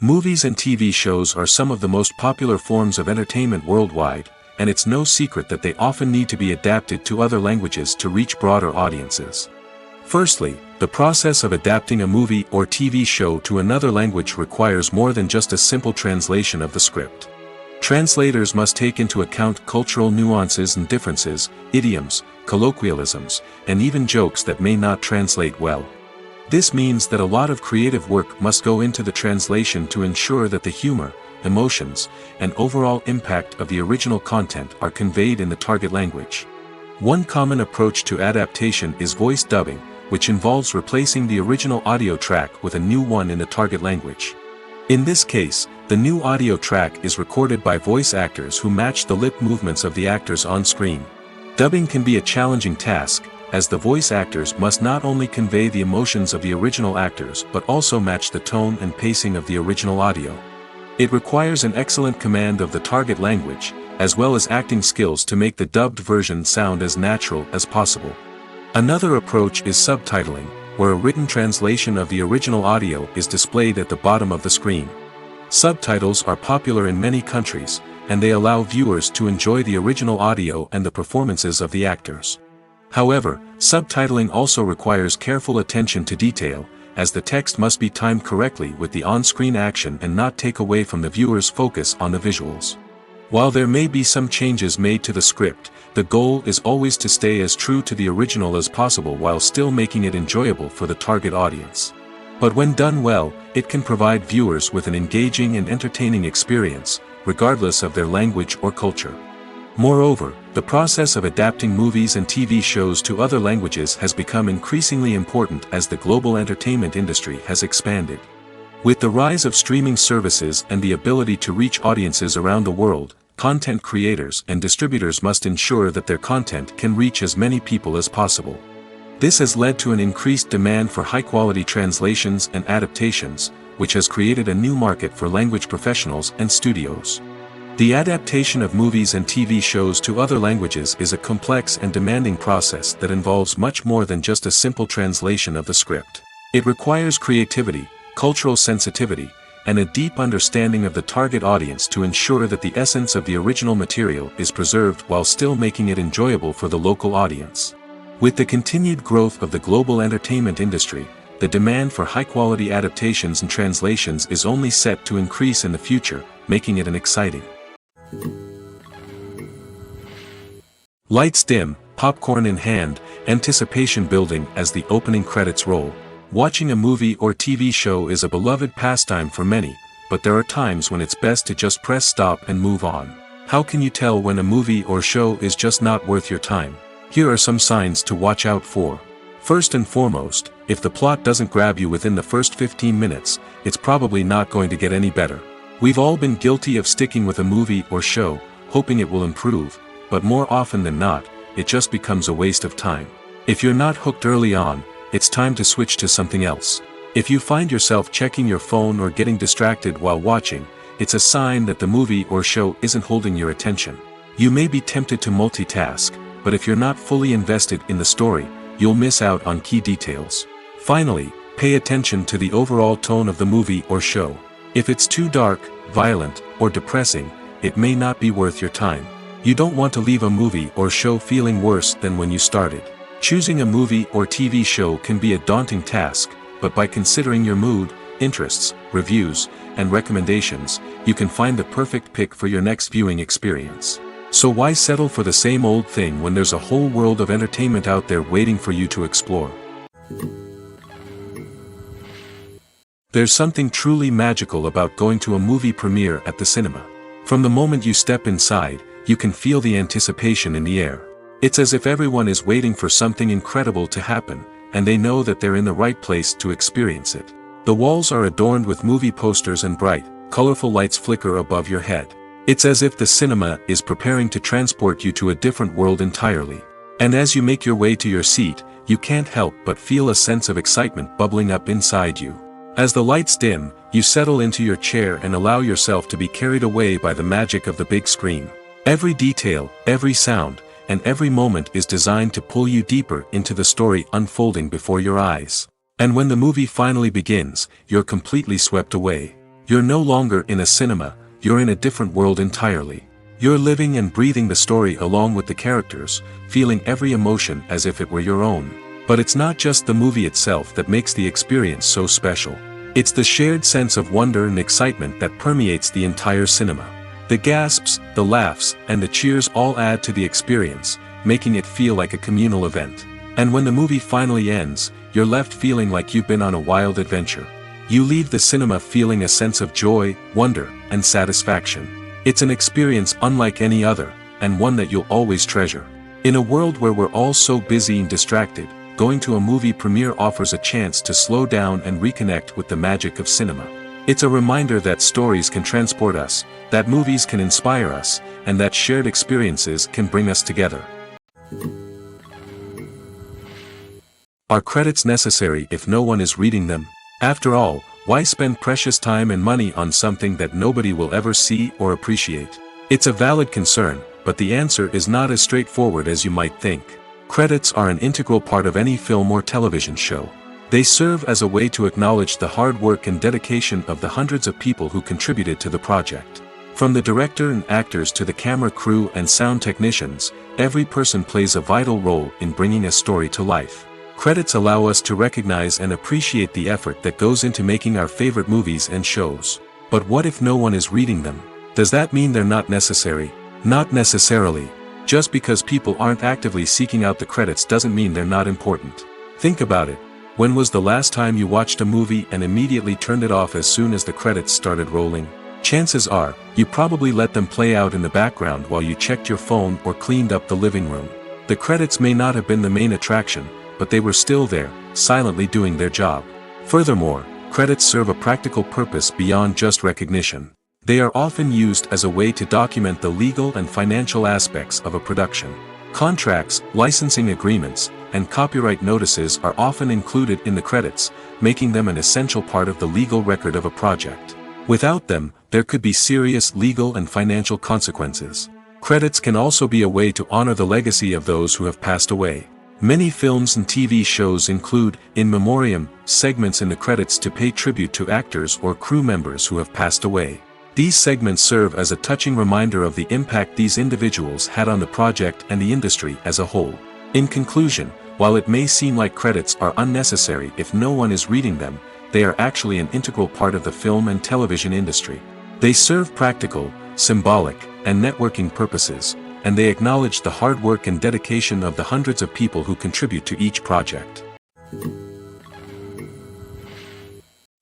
Movies and TV shows are some of the most popular forms of entertainment worldwide, and it's no secret that they often need to be adapted to other languages to reach broader audiences. Firstly, the process of adapting a movie or TV show to another language requires more than just a simple translation of the script. Translators must take into account cultural nuances and differences, idioms, colloquialisms, and even jokes that may not translate well. This means that a lot of creative work must go into the translation to ensure that the humor, emotions, and overall impact of the original content are conveyed in the target language. One common approach to adaptation is voice dubbing, which involves replacing the original audio track with a new one in the target language. In this case, the new audio track is recorded by voice actors who match the lip movements of the actors on screen. Dubbing can be a challenging task, as the voice actors must not only convey the emotions of the original actors but also match the tone and pacing of the original audio. It requires an excellent command of the target language, as well as acting skills to make the dubbed version sound as natural as possible. Another approach is subtitling, where a written translation of the original audio is displayed at the bottom of the screen. Subtitles are popular in many countries, and they allow viewers to enjoy the original audio and the performances of the actors. However, subtitling also requires careful attention to detail, as the text must be timed correctly with the on-screen action and not take away from the viewer's focus on the visuals. While there may be some changes made to the script, the goal is always to stay as true to the original as possible while still making it enjoyable for the target audience. But when done well, it can provide viewers with an engaging and entertaining experience, regardless of their language or culture. Moreover, the process of adapting movies and TV shows to other languages has become increasingly important as the global entertainment industry has expanded. With the rise of streaming services and the ability to reach audiences around the world, content creators and distributors must ensure that their content can reach as many people as possible. This has led to an increased demand for high-quality translations and adaptations, which has created a new market for language professionals and studios. The adaptation of movies and TV shows to other languages is a complex and demanding process that involves much more than just a simple translation of the script. It requires creativity, cultural sensitivity, and a deep understanding of the target audience to ensure that the essence of the original material is preserved while still making it enjoyable for the local audience. With the continued growth of the global entertainment industry, the demand for high-quality adaptations and translations is only set to increase in the future, making it an exciting. Lights dim, popcorn in hand, anticipation building as the opening credits roll. Watching a movie or TV show is a beloved pastime for many, but there are times when it's best to just press stop and move on. How can you tell when a movie or show is just not worth your time? Here are some signs to watch out for. First and foremost, if the plot doesn't grab you within the first 15 minutes, it's probably not going to get any better. We've all been guilty of sticking with a movie or show, hoping it will improve, but more often than not, it just becomes a waste of time. If you're not hooked early on, it's time to switch to something else. If you find yourself checking your phone or getting distracted while watching, it's a sign that the movie or show isn't holding your attention. You may be tempted to multitask, but if you're not fully invested in the story, you'll miss out on key details. Finally, pay attention to the overall tone of the movie or show. If it's too dark, violent, or depressing, it may not be worth your time. You don't want to leave a movie or show feeling worse than when you started. Choosing a movie or TV show can be a daunting task, but by considering your mood, interests, reviews, and recommendations, you can find the perfect pick for your next viewing experience. So why settle for the same old thing when there's a whole world of entertainment out there waiting for you to explore? There's something truly magical about going to a movie premiere at the cinema. From the moment you step inside, you can feel the anticipation in the air. It's as if everyone is waiting for something incredible to happen, and they know that they're in the right place to experience it. The walls are adorned with movie posters and bright, colorful lights flicker above your head. It's as if the cinema is preparing to transport you to a different world entirely. And as you make your way to your seat, you can't help but feel a sense of excitement bubbling up inside you. As the lights dim, you settle into your chair and allow yourself to be carried away by the magic of the big screen. Every detail, every sound, and every moment is designed to pull you deeper into the story unfolding before your eyes. And when the movie finally begins, you're completely swept away. You're no longer in a cinema, you're in a different world entirely. You're living and breathing the story along with the characters, feeling every emotion as if it were your own. But it's not just the movie itself that makes the experience so special. It's the shared sense of wonder and excitement that permeates the entire cinema. The gasps, the laughs, and the cheers all add to the experience, making it feel like a communal event. And when the movie finally ends, you're left feeling like you've been on a wild adventure. You leave the cinema feeling a sense of joy, wonder, and satisfaction. It's an experience unlike any other, and one that you'll always treasure. In a world where we're all so busy and distracted, going to a movie premiere offers a chance to slow down and reconnect with the magic of cinema. It's a reminder that stories can transport us, that movies can inspire us, and that shared experiences can bring us together. Are credits necessary if no one is reading them? After all, why spend precious time and money on something that nobody will ever see or appreciate? It's a valid concern, but the answer is not as straightforward as you might think. Credits are an integral part of any film or television show. They serve as a way to acknowledge the hard work and dedication of the hundreds of people who contributed to the project. From the director and actors to the camera crew and sound technicians, every person plays a vital role in bringing a story to life. Credits allow us to recognize and appreciate the effort that goes into making our favorite movies and shows. But what if no one is reading them? Does that mean they're not necessary? Not necessarily. Just because people aren't actively seeking out the credits doesn't mean they're not important. Think about it. When was the last time you watched a movie and immediately turned it off as soon as the credits started rolling? Chances are, you probably let them play out in the background while you checked your phone or cleaned up the living room. The credits may not have been the main attraction, but they were still there, silently doing their job. Furthermore, credits serve a practical purpose beyond just recognition. They are often used as a way to document the legal and financial aspects of a production. Contracts, licensing agreements, and copyright notices are often included in the credits, making them an essential part of the legal record of a project. Without them, there could be serious legal and financial consequences. Credits can also be a way to honor the legacy of those who have passed away. Many films and TV shows include, in memoriam, segments in the credits to pay tribute to actors or crew members who have passed away. These segments serve as a touching reminder of the impact these individuals had on the project and the industry as a whole. In conclusion, while it may seem like credits are unnecessary if no one is reading them, they are actually an integral part of the film and television industry. They serve practical, symbolic, and networking purposes, and they acknowledge the hard work and dedication of the hundreds of people who contribute to each project.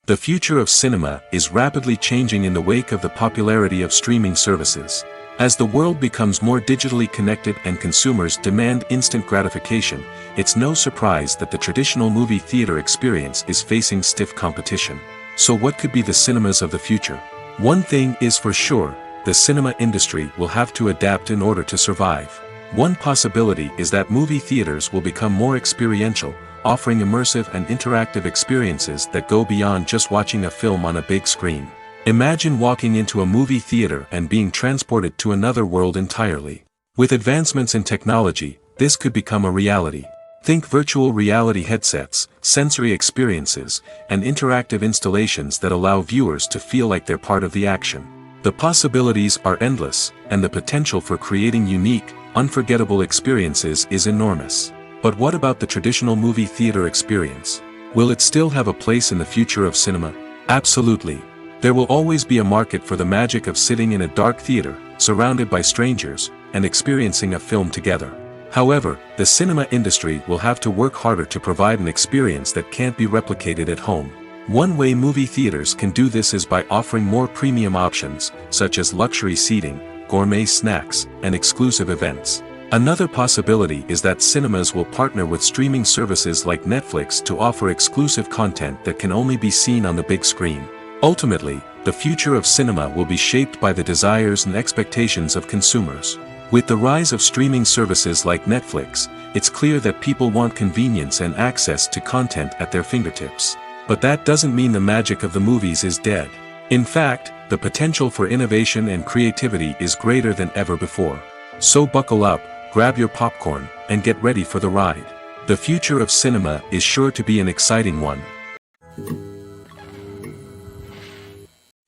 The future of cinema is rapidly changing in the wake of the popularity of streaming services. As the world becomes more digitally connected and consumers demand instant gratification, it's no surprise that the traditional movie theater experience is facing stiff competition. So what could be the cinemas of the future? One thing is for sure, the cinema industry will have to adapt in order to survive. One possibility is that movie theaters will become more experiential, offering immersive and interactive experiences that go beyond just watching a film on a big screen. Imagine walking into a movie theater and being transported to another world entirely. With advancements in technology, this could become a reality. Think virtual reality headsets, sensory experiences, and interactive installations that allow viewers to feel like they're part of the action. The possibilities are endless, and the potential for creating unique, unforgettable experiences is enormous. But what about the traditional movie theater experience? Will it still have a place in the future of cinema? Absolutely. There will always be a market for the magic of sitting in a dark theater, surrounded by strangers, and experiencing a film together. However, the cinema industry will have to work harder to provide an experience that can't be replicated at home. One way movie theaters can do this is by offering more premium options, such as luxury seating, gourmet snacks, and exclusive events. Another possibility is that cinemas will partner with streaming services like Netflix to offer exclusive content that can only be seen on the big screen. Ultimately, the future of cinema will be shaped by the desires and expectations of consumers. With the rise of streaming services like Netflix, it's clear that people want convenience and access to content at their fingertips. But that doesn't mean the magic of the movies is dead. In fact, the potential for innovation and creativity is greater than ever before. So buckle up, grab your popcorn, and get ready for the ride. The future of cinema is sure to be an exciting one.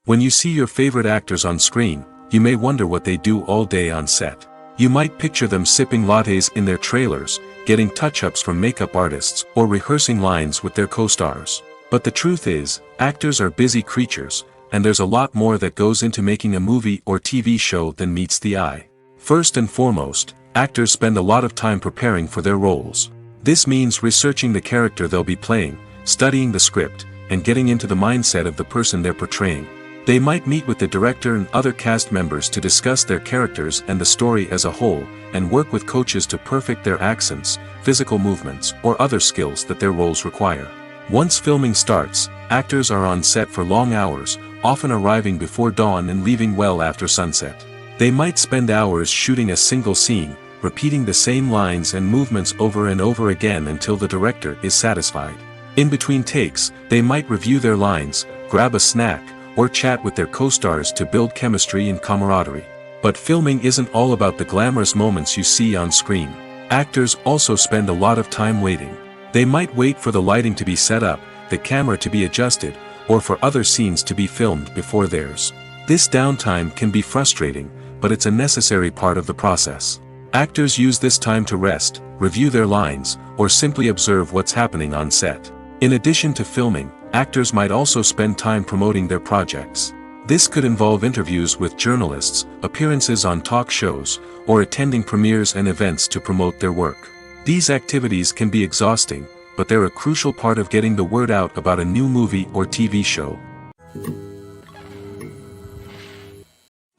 When you see your favorite actors on screen, you may wonder what they do all day on set. You might picture them sipping lattes in their trailers, getting touch-ups from makeup artists, or rehearsing lines with their co-stars. But the truth is, actors are busy creatures, and there's a lot more that goes into making a movie or TV show than meets the eye. First and foremost, actors spend a lot of time preparing for their roles. This means researching the character they'll be playing, studying the script, and getting into the mindset of the person they're portraying. They might meet with the director and other cast members to discuss their characters and the story as a whole, and work with coaches to perfect their accents, physical movements, or other skills that their roles require. Once filming starts, actors are on set for long hours, often arriving before dawn and leaving well after sunset. They might spend hours shooting a single scene, repeating the same lines and movements over and over again until the director is satisfied. In between takes, they might review their lines, grab a snack, or chat with their co-stars to build chemistry and camaraderie. But filming isn't all about the glamorous moments you see on screen. Actors also spend a lot of time waiting. They might wait for the lighting to be set up, the camera to be adjusted, or for other scenes to be filmed before theirs. This downtime can be frustrating, but it's a necessary part of the process. Actors use this time to rest, review their lines, or simply observe what's happening on set. In addition to filming, actors might also spend time promoting their projects. This could involve interviews with journalists, appearances on talk shows, or attending premieres and events to promote their work. These activities can be exhausting, but they're a crucial part of getting the word out about a new movie or TV show.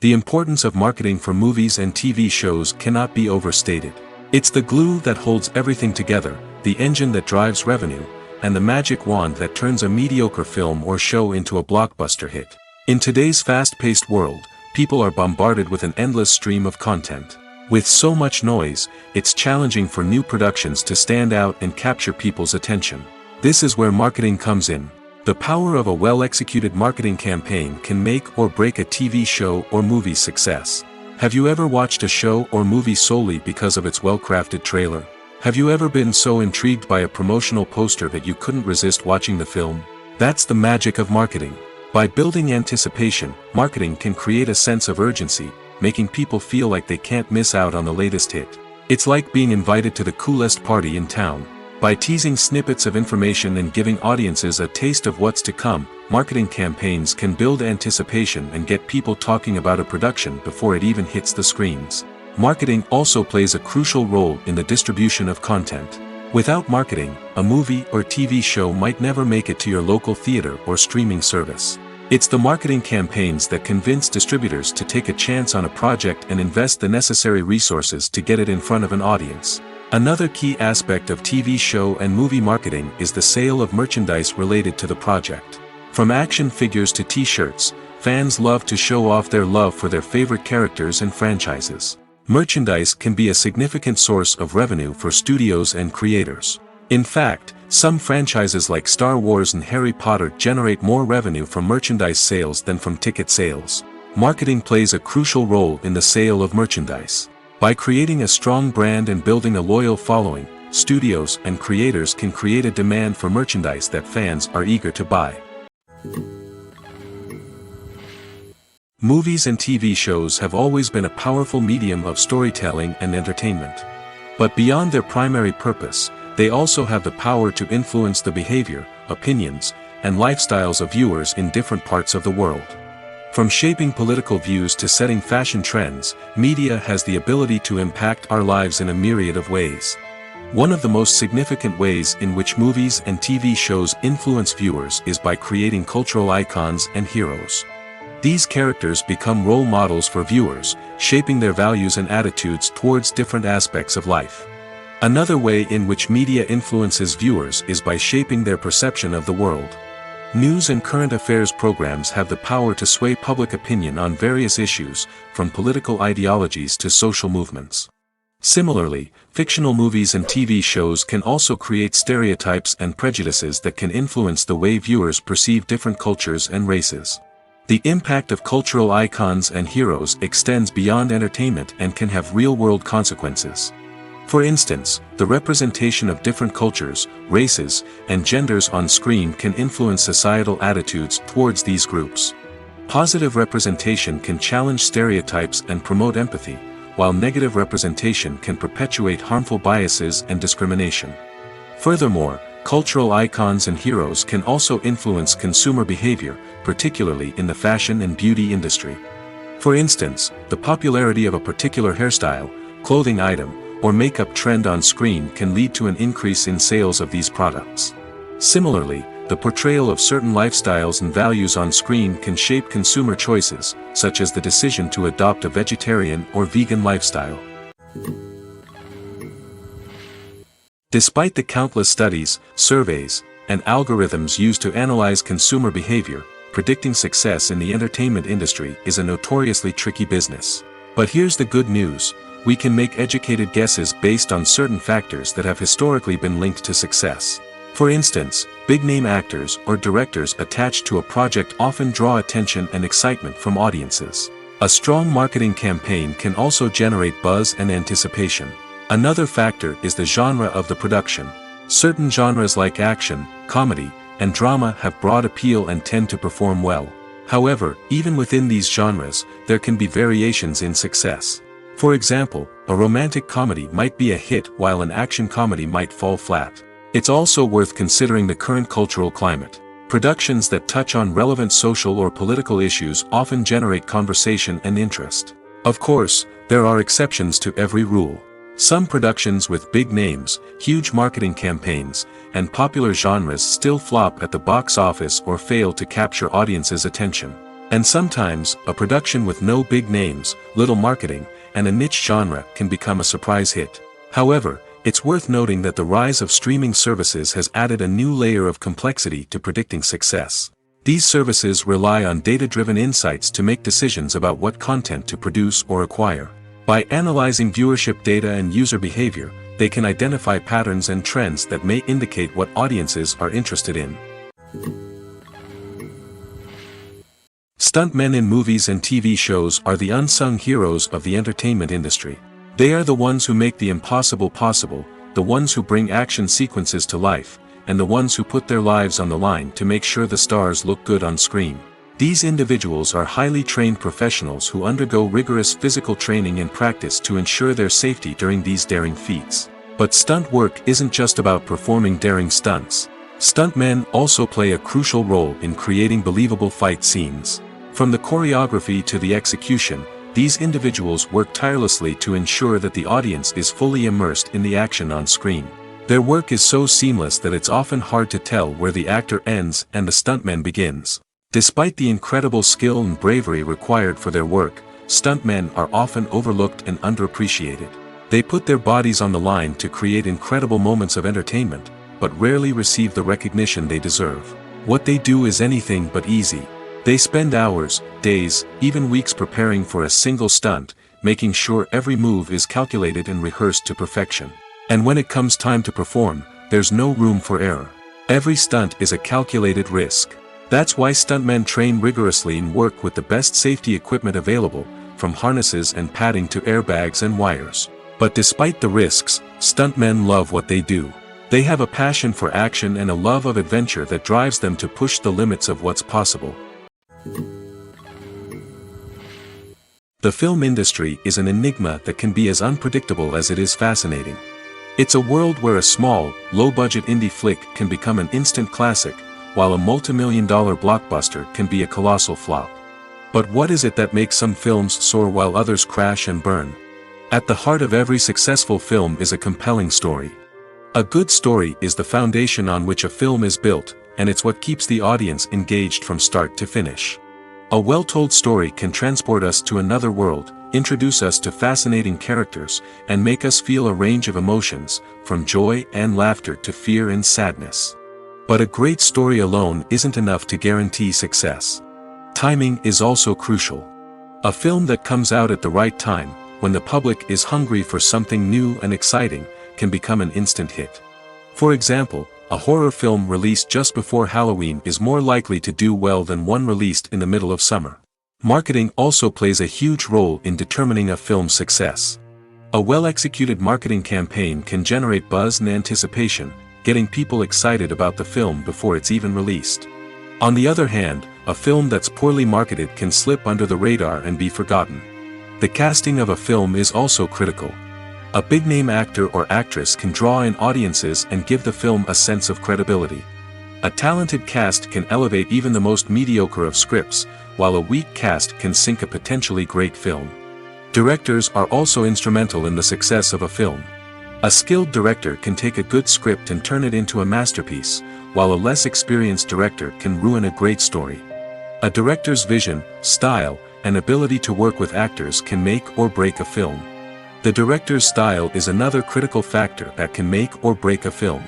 The importance of marketing for movies and TV shows cannot be overstated. It's the glue that holds everything together, the engine that drives revenue, and the magic wand that turns a mediocre film or show into a blockbuster hit. In today's fast-paced world, people are bombarded with an endless stream of content. With so much noise, it's challenging for new productions to stand out and capture people's attention. This is where marketing comes in. The power of a well-executed marketing campaign can make or break a TV show or movie's success. Have you ever watched a show or movie solely because of its well-crafted trailer? Have you ever been so intrigued by a promotional poster that you couldn't resist watching the film? That's the magic of marketing. By building anticipation, marketing can create a sense of urgency, making people feel like they can't miss out on the latest hit. It's like being invited to the coolest party in town. By teasing snippets of information and giving audiences a taste of what's to come, marketing campaigns can build anticipation and get people talking about a production before it even hits the screens. Marketing also plays a crucial role in the distribution of content. Without marketing, a movie or TV show might never make it to your local theater or streaming service. It's the marketing campaigns that convince distributors to take a chance on a project and invest the necessary resources to get it in front of an audience. Another key aspect of TV show and movie marketing is the sale of merchandise related to the project. From action figures to t-shirts, fans love to show off their love for their favorite characters and franchises. Merchandise can be a significant source of revenue for studios and creators. In fact, some franchises like Star Wars and Harry Potter generate more revenue from merchandise sales than from ticket sales. Marketing plays a crucial role in the sale of merchandise. By creating a strong brand and building a loyal following, studios and creators can create a demand for merchandise that fans are eager to buy. Movies and TV shows have always been a powerful medium of storytelling and entertainment. But beyond their primary purpose, they also have the power to influence the behavior, opinions, and lifestyles of viewers in different parts of the world. From shaping political views to setting fashion trends, media has the ability to impact our lives in a myriad of ways. One of the most significant ways in which movies and TV shows influence viewers is by creating cultural icons and heroes. These characters become role models for viewers, shaping their values and attitudes towards different aspects of life. Another way in which media influences viewers is by shaping their perception of the world. News and current affairs programs have the power to sway public opinion on various issues, from political ideologies to social movements. Similarly, fictional movies and TV shows can also create stereotypes and prejudices that can influence the way viewers perceive different cultures and races. The impact of cultural icons and heroes extends beyond entertainment and can have real-world consequences. For instance, the representation of different cultures, races, and genders on screen can influence societal attitudes towards these groups. Positive representation can challenge stereotypes and promote empathy, while negative representation can perpetuate harmful biases and discrimination. Furthermore, cultural icons and heroes can also influence consumer behavior, particularly in the fashion and beauty industry. For instance, the popularity of a particular hairstyle, clothing item, or makeup trend on screen can lead to an increase in sales of these products. Similarly, the portrayal of certain lifestyles and values on screen can shape consumer choices, such as the decision to adopt a vegetarian or vegan lifestyle. Despite the countless studies, surveys, and algorithms used to analyze consumer behavior, predicting success in the entertainment industry is a notoriously tricky business. But here's the good news: we can make educated guesses based on certain factors that have historically been linked to success. For instance, big-name actors or directors attached to a project often draw attention and excitement from audiences. A strong marketing campaign can also generate buzz and anticipation. Another factor is the genre of the production. Certain genres like action, comedy, and drama have broad appeal and tend to perform well. However, even within these genres, there can be variations in success. For example, a romantic comedy might be a hit while an action comedy might fall flat. It's also worth considering the current cultural climate. Productions that touch on relevant social or political issues often generate conversation and interest. Of course, there are exceptions to every rule. Some productions with big names, huge marketing campaigns, and popular genres still flop at the box office or fail to capture audiences' attention. And sometimes, a production with no big names, little marketing, and a niche genre can become a surprise hit. However, it's worth noting that the rise of streaming services has added a new layer of complexity to predicting success. These services rely on data-driven insights to make decisions about what content to produce or acquire. By analyzing viewership data and user behavior, they can identify patterns and trends that may indicate what audiences are interested in. Stuntmen in movies and TV shows are the unsung heroes of the entertainment industry. They are the ones who make the impossible possible, the ones who bring action sequences to life, and the ones who put their lives on the line to make sure the stars look good on screen. These individuals are highly trained professionals who undergo rigorous physical training and practice to ensure their safety during these daring feats. But stunt work isn't just about performing daring stunts. Stuntmen also play a crucial role in creating believable fight scenes. From the choreography to the execution, these individuals work tirelessly to ensure that the audience is fully immersed in the action on screen. Their work is so seamless that it's often hard to tell where the actor ends and the stuntman begins. Despite the incredible skill and bravery required for their work, stuntmen are often overlooked and underappreciated. They put their bodies on the line to create incredible moments of entertainment, but rarely receive the recognition they deserve. What they do is anything but easy. They spend hours, days, even weeks preparing for a single stunt, making sure every move is calculated and rehearsed to perfection. And when it comes time to perform, there's no room for error. Every stunt is a calculated risk. That's why stuntmen train rigorously and work with the best safety equipment available, from harnesses and padding to airbags and wires. But despite the risks, stuntmen love what they do. They have a passion for action and a love of adventure that drives them to push the limits of what's possible. The film industry is an enigma that can be as unpredictable as it is fascinating. It's a world where a small, low-budget indie flick can become an instant classic, while a multi-million-dollar blockbuster can be a colossal flop. But what is it that makes some films soar while others crash and burn? At the heart of every successful film is a compelling story. A good story is the foundation on which a film is built, and it's what keeps the audience engaged from start to finish. A well-told story can transport us to another world, introduce us to fascinating characters, and make us feel a range of emotions, from joy and laughter to fear and sadness. But a great story alone isn't enough to guarantee success. Timing is also crucial. A film that comes out at the right time, when the public is hungry for something new and exciting, can become an instant hit. For example, a horror film released just before Halloween is more likely to do well than one released in the middle of summer. Marketing also plays a huge role in determining a film's success. A well-executed marketing campaign can generate buzz and anticipation, getting people excited about the film before it's even released. On the other hand, a film that's poorly marketed can slip under the radar and be forgotten. The casting of a film is also critical. A big-name actor or actress can draw in audiences and give the film a sense of credibility. A talented cast can elevate even the most mediocre of scripts, while a weak cast can sink a potentially great film. Directors are also instrumental in the success of a film. A skilled director can take a good script and turn it into a masterpiece, while a less experienced director can ruin a great story. A director's vision, style, and ability to work with actors can make or break a film. The director's style is another critical factor that can make or break a film.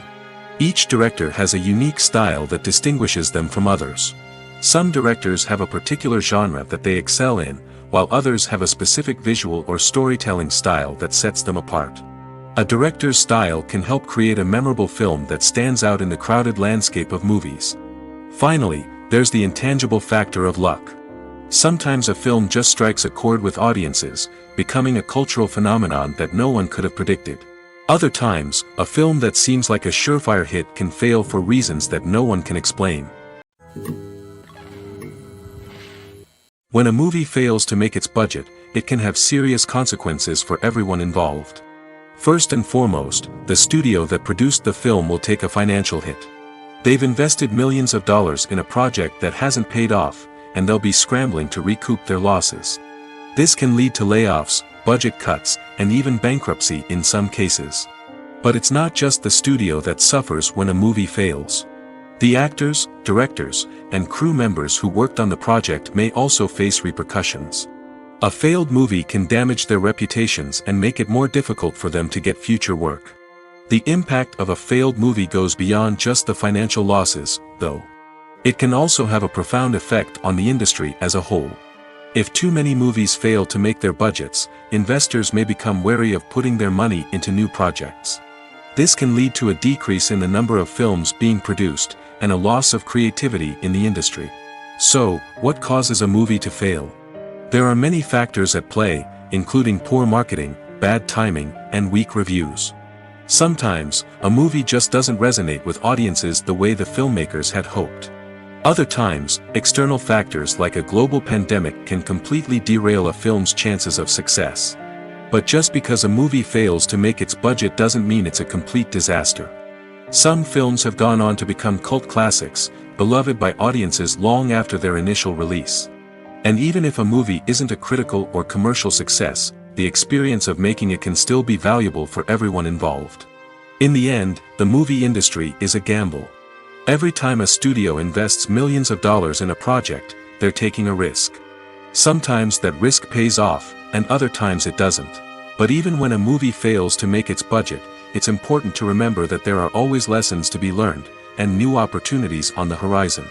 Each director has a unique style that distinguishes them from others. Some directors have a particular genre that they excel in, while others have a specific visual or storytelling style that sets them apart. A director's style can help create a memorable film that stands out in the crowded landscape of movies. Finally, there's the intangible factor of luck. Sometimes a film just strikes a chord with audiences, becoming a cultural phenomenon that no one could have predicted. Other times, a film that seems like a surefire hit can fail for reasons that no one can explain. When a movie fails to make its budget, it can have serious consequences for everyone involved. First and foremost, the studio that produced the film will take a financial hit. They've invested millions of dollars in a project that hasn't paid off, and they'll be scrambling to recoup their losses. This can lead to layoffs, budget cuts, and even bankruptcy in some cases. But it's not just the studio that suffers when a movie fails. The actors, directors, and crew members who worked on the project may also face repercussions. A failed movie can damage their reputations and make it more difficult for them to get future work. The impact of a failed movie goes beyond just the financial losses, though. It can also have a profound effect on the industry as a whole. If too many movies fail to make their budgets, investors may become wary of putting their money into new projects. This can lead to a decrease in the number of films being produced, and a loss of creativity in the industry. So, what causes a movie to fail? There are many factors at play, including poor marketing, bad timing, and weak reviews. Sometimes, a movie just doesn't resonate with audiences the way the filmmakers had hoped. Other times, external factors like a global pandemic can completely derail a film's chances of success. But just because a movie fails to make its budget doesn't mean it's a complete disaster. Some films have gone on to become cult classics, beloved by audiences long after their initial release. And even if a movie isn't a critical or commercial success, the experience of making it can still be valuable for everyone involved. In the end, the movie industry is a gamble. Every time a studio invests millions of dollars in a project, they're taking a risk. Sometimes that risk pays off, and other times it doesn't. But even when a movie fails to make its budget, it's important to remember that there are always lessons to be learned, and new opportunities on the horizon.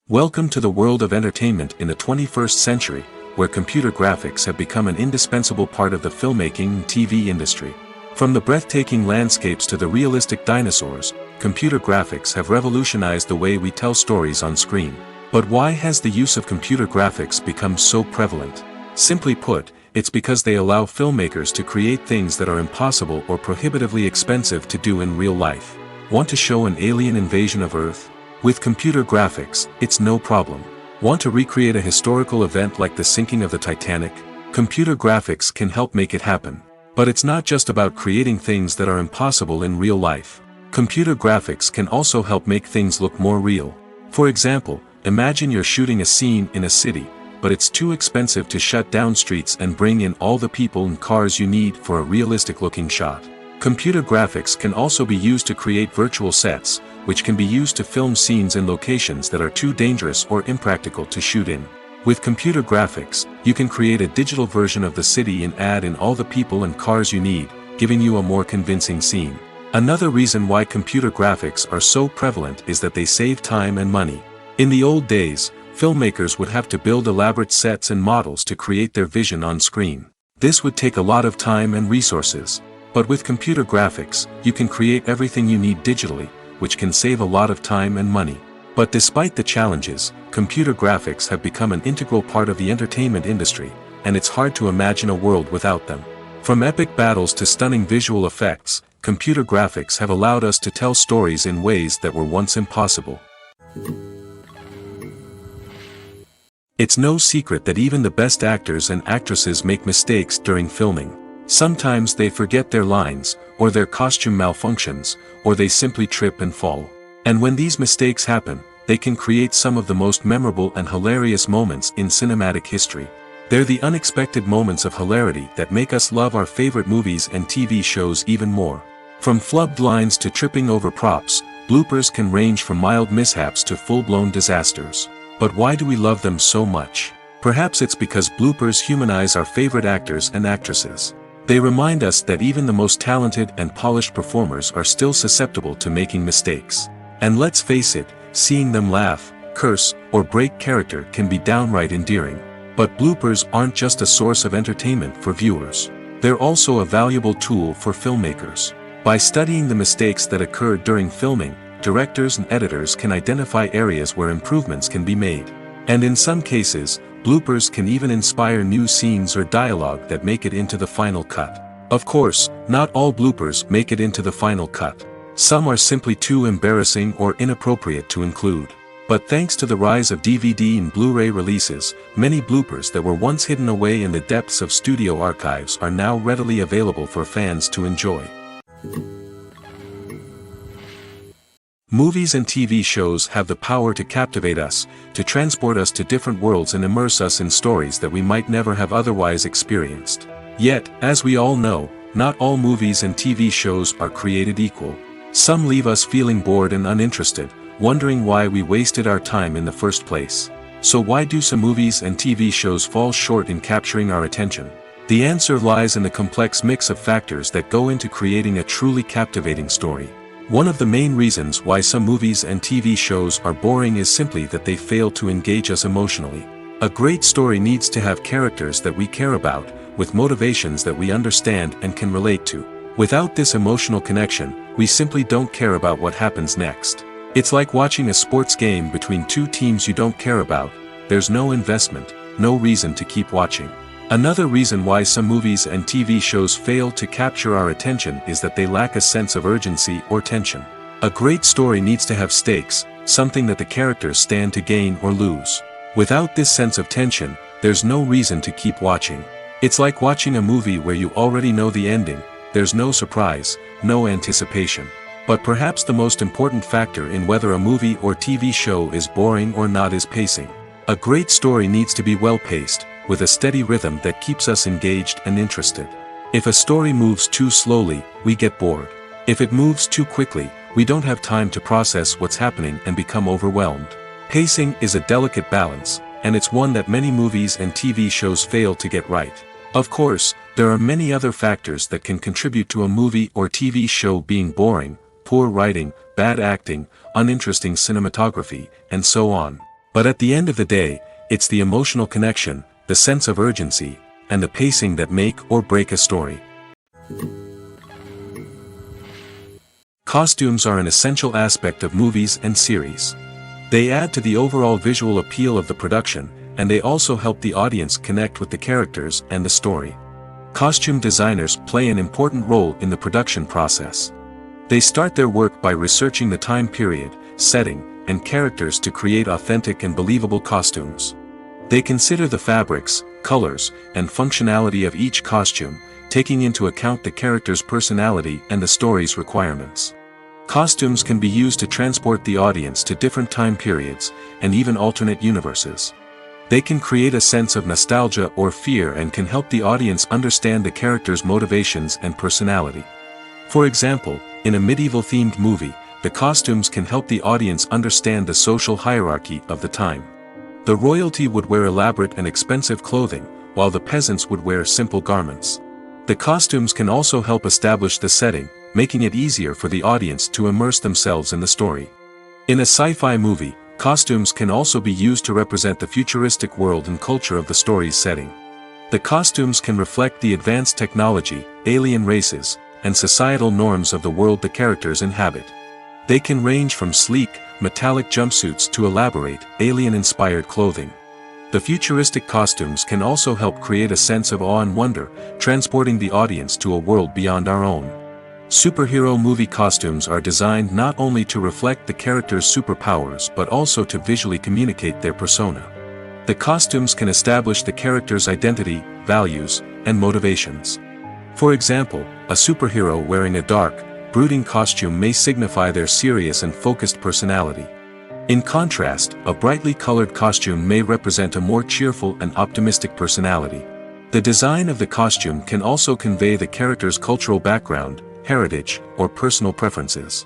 Welcome to the world of entertainment in the 21st century, where computer graphics have become an indispensable part of the filmmaking and TV industry. From the breathtaking landscapes to the realistic dinosaurs, computer graphics have revolutionized the way we tell stories on screen. But why has the use of computer graphics become so prevalent? Simply put, it's because they allow filmmakers to create things that are impossible or prohibitively expensive to do in real life. Want to show an alien invasion of Earth? With computer graphics, it's no problem. Want to recreate a historical event like the sinking of the Titanic? Computer graphics can help make it happen. But it's not just about creating things that are impossible in real life. Computer graphics can also help make things look more real. For example, imagine you're shooting a scene in a city, but it's too expensive to shut down streets and bring in all the people and cars you need for a realistic-looking shot. Computer graphics can also be used to create virtual sets, which can be used to film scenes in locations that are too dangerous or impractical to shoot in. With computer graphics, you can create a digital version of the city and add in all the people and cars you need, giving you a more convincing scene. Another reason why computer graphics are so prevalent is that they save time and money. In the old days, filmmakers would have to build elaborate sets and models to create their vision on screen. This would take a lot of time and resources. But with computer graphics, you can create everything you need digitally, which can save a lot of time and money. But despite the challenges, computer graphics have become an integral part of the entertainment industry, and it's hard to imagine a world without them. From epic battles to stunning visual effects, computer graphics have allowed us to tell stories in ways that were once impossible. It's no secret that even the best actors and actresses make mistakes during filming. Sometimes they forget their lines, or their costume malfunctions, or they simply trip and fall. And when these mistakes happen, they can create some of the most memorable and hilarious moments in cinematic history. They're the unexpected moments of hilarity that make us love our favorite movies and TV shows even more. From flubbed lines to tripping over props, bloopers can range from mild mishaps to full-blown disasters. But why do we love them so much? Perhaps it's because bloopers humanize our favorite actors and actresses. They remind us that even the most talented and polished performers are still susceptible to making mistakes. And let's face it, seeing them laugh, curse, or break character can be downright endearing. But bloopers aren't just a source of entertainment for viewers. They're also a valuable tool for filmmakers. By studying the mistakes that occurred during filming, directors and editors can identify areas where improvements can be made. And in some cases, bloopers can even inspire new scenes or dialogue that make it into the final cut. Of course, not all bloopers make it into the final cut. Some are simply too embarrassing or inappropriate to include. But thanks to the rise of DVD and Blu-ray releases, many bloopers that were once hidden away in the depths of studio archives are now readily available for fans to enjoy. Movies and TV shows have the power to captivate us, to transport us to different worlds and immerse us in stories that we might never have otherwise experienced. Yet, as we all know, not all movies and TV shows are created equal. Some leave us feeling bored and uninterested, wondering why we wasted our time in the first place. So why do some movies and TV shows fall short in capturing our attention? The answer lies in the complex mix of factors that go into creating a truly captivating story. One of the main reasons why some movies and TV shows are boring is simply that they fail to engage us emotionally. A great story needs to have characters that we care about, with motivations that we understand and can relate to. Without this emotional connection, we simply don't care about what happens next. It's like watching a sports game between two teams you don't care about. There's no investment, no reason to keep watching. Another reason why some movies and TV shows fail to capture our attention is that they lack a sense of urgency or tension. A great story needs to have stakes, something that the characters stand to gain or lose. Without this sense of tension, there's no reason to keep watching. It's like watching a movie where you already know the ending, there's no surprise, no anticipation. But perhaps the most important factor in whether a movie or TV show is boring or not is pacing. A great story needs to be well-paced, with a steady rhythm that keeps us engaged and interested. If a story moves too slowly, we get bored. If it moves too quickly, we don't have time to process what's happening and become overwhelmed. Pacing is a delicate balance, and it's one that many movies and TV shows fail to get right. Of course, there are many other factors that can contribute to a movie or TV show being boring: poor writing, bad acting, uninteresting cinematography, and so on. But at the end of the day, it's the emotional connection, the sense of urgency, and the pacing that make or break a story. Costumes are an essential aspect of movies and series. They add to the overall visual appeal of the production, and they also help the audience connect with the characters and the story. Costume designers play an important role in the production process. They start their work by researching the time period, setting, and characters to create authentic and believable costumes. They consider the fabrics, colors, and functionality of each costume, taking into account the character's personality and the story's requirements. Costumes can be used to transport the audience to different time periods, and even alternate universes. They can create a sense of nostalgia or fear and can help the audience understand the character's motivations and personality. For example, in a medieval-themed movie, the costumes can help the audience understand the social hierarchy of the time. The royalty would wear elaborate and expensive clothing, while the peasants would wear simple garments. The costumes can also help establish the setting, making it easier for the audience to immerse themselves in the story. In a sci-fi movie, costumes can also be used to represent the futuristic world and culture of the story's setting. The costumes can reflect the advanced technology, alien races, and societal norms of the world the characters inhabit. They can range from sleek, metallic jumpsuits to elaborate, alien-inspired clothing. The futuristic costumes can also help create a sense of awe and wonder, transporting the audience to a world beyond our own. Superhero movie costumes are designed not only to reflect the character's superpowers but also to visually communicate their persona. The costumes can establish the character's identity, values, and motivations. For example, a superhero wearing a dark, brooding costume may signify their serious and focused personality. In contrast, a brightly colored costume may represent a more cheerful and optimistic personality. The design of the costume can also convey the character's cultural background, heritage, or personal preferences.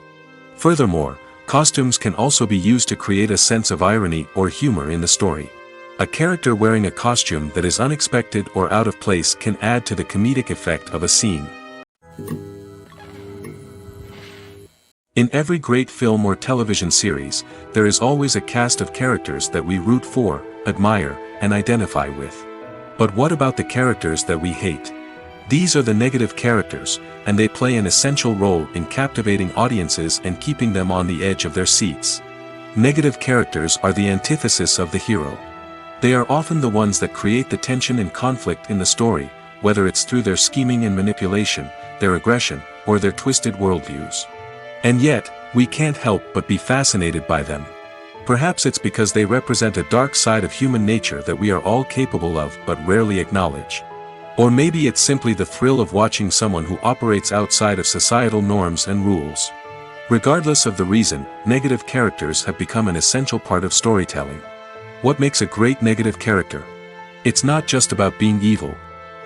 Furthermore, costumes can also be used to create a sense of irony or humor in the story. A character wearing a costume that is unexpected or out of place can add to the comedic effect of a scene. In every great film or television series, there is always a cast of characters that we root for, admire, and identify with. But what about the characters that we hate? These are the negative characters, and they play an essential role in captivating audiences and keeping them on the edge of their seats. Negative characters are the antithesis of the hero. They are often the ones that create the tension and conflict in the story, whether it's through their scheming and manipulation, their aggression, or their twisted worldviews. And yet, we can't help but be fascinated by them. Perhaps it's because they represent a dark side of human nature that we are all capable of but rarely acknowledge. Or maybe it's simply the thrill of watching someone who operates outside of societal norms and rules. Regardless of the reason, negative characters have become an essential part of storytelling. What makes a great negative character? It's not just about being evil.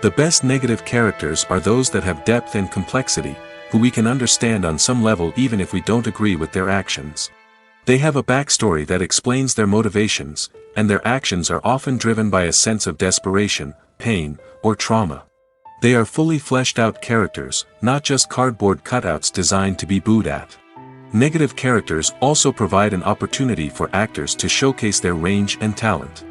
The best negative characters are those that have depth and complexity, who we can understand on some level even if we don't agree with their actions. They have a backstory that explains their motivations, and their actions are often driven by a sense of desperation, pain, or trauma. They are fully fleshed out characters, not just cardboard cutouts designed to be booed at. Negative characters also provide an opportunity for actors to showcase their range and talent.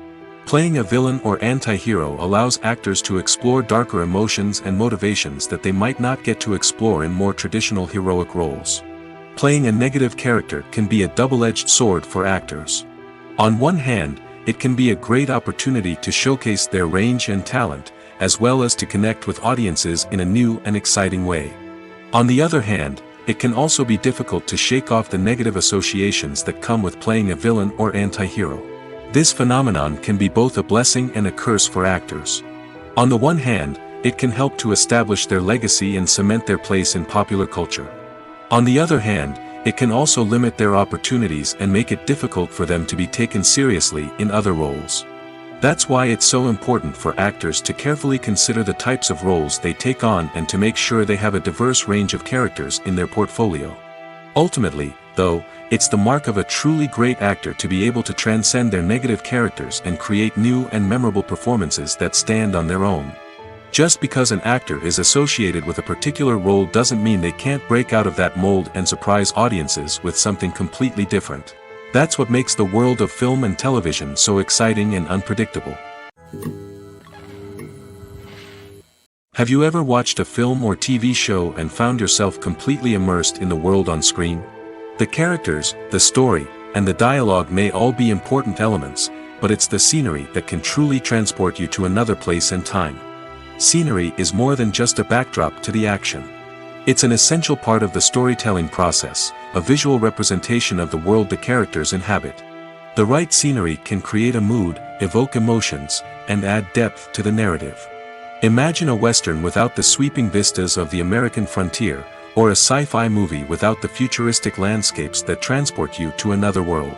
Playing a villain or anti-hero allows actors to explore darker emotions and motivations that they might not get to explore in more traditional heroic roles. Playing a negative character can be a double-edged sword for actors. On one hand, it can be a great opportunity to showcase their range and talent, as well as to connect with audiences in a new and exciting way. On the other hand, it can also be difficult to shake off the negative associations that come with playing a villain or anti-hero. This phenomenon can be both a blessing and a curse for actors. On the one hand, it can help to establish their legacy and cement their place in popular culture. On the other hand, it can also limit their opportunities and make it difficult for them to be taken seriously in other roles. That's why it's so important for actors to carefully consider the types of roles they take on and to make sure they have a diverse range of characters in their portfolio. Ultimately, though, it's the mark of a truly great actor to be able to transcend their negative characters and create new and memorable performances that stand on their own. Just because an actor is associated with a particular role doesn't mean they can't break out of that mold and surprise audiences with something completely different. That's what makes the world of film and television so exciting and unpredictable. Have you ever watched a film or TV show and found yourself completely immersed in the world on screen? The characters, the story, and the dialogue may all be important elements, but it's the scenery that can truly transport you to another place and time. Scenery is more than just a backdrop to the action. It's an essential part of the storytelling process, a visual representation of the world the characters inhabit. The right scenery can create a mood, evoke emotions, and add depth to the narrative. Imagine a Western without the sweeping vistas of the American frontier, or a sci-fi movie without the futuristic landscapes that transport you to another world.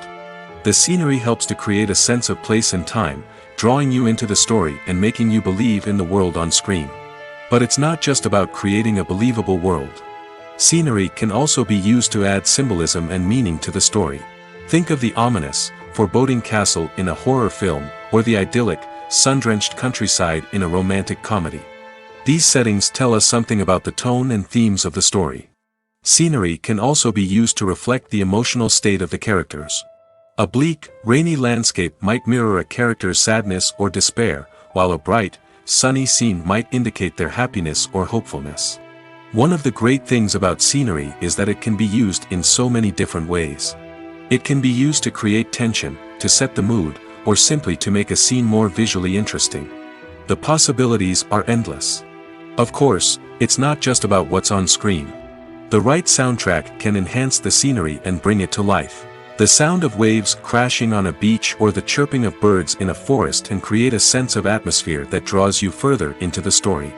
The scenery helps to create a sense of place and time, drawing you into the story and making you believe in the world on screen. But it's not just about creating a believable world. Scenery can also be used to add symbolism and meaning to the story. Think of the ominous, foreboding castle in a horror film, or the idyllic, sun-drenched countryside in a romantic comedy. These settings tell us something about the tone and themes of the story. Scenery can also be used to reflect the emotional state of the characters. A bleak, rainy landscape might mirror a character's sadness or despair, while a bright, sunny scene might indicate their happiness or hopefulness. One of the great things about scenery is that it can be used in so many different ways. It can be used to create tension, to set the mood, or simply to make a scene more visually interesting. The possibilities are endless. Of course, it's not just about what's on screen. The right soundtrack can enhance the scenery and bring it to life. The sound of waves crashing on a beach or the chirping of birds in a forest can create a sense of atmosphere that draws you further into the story.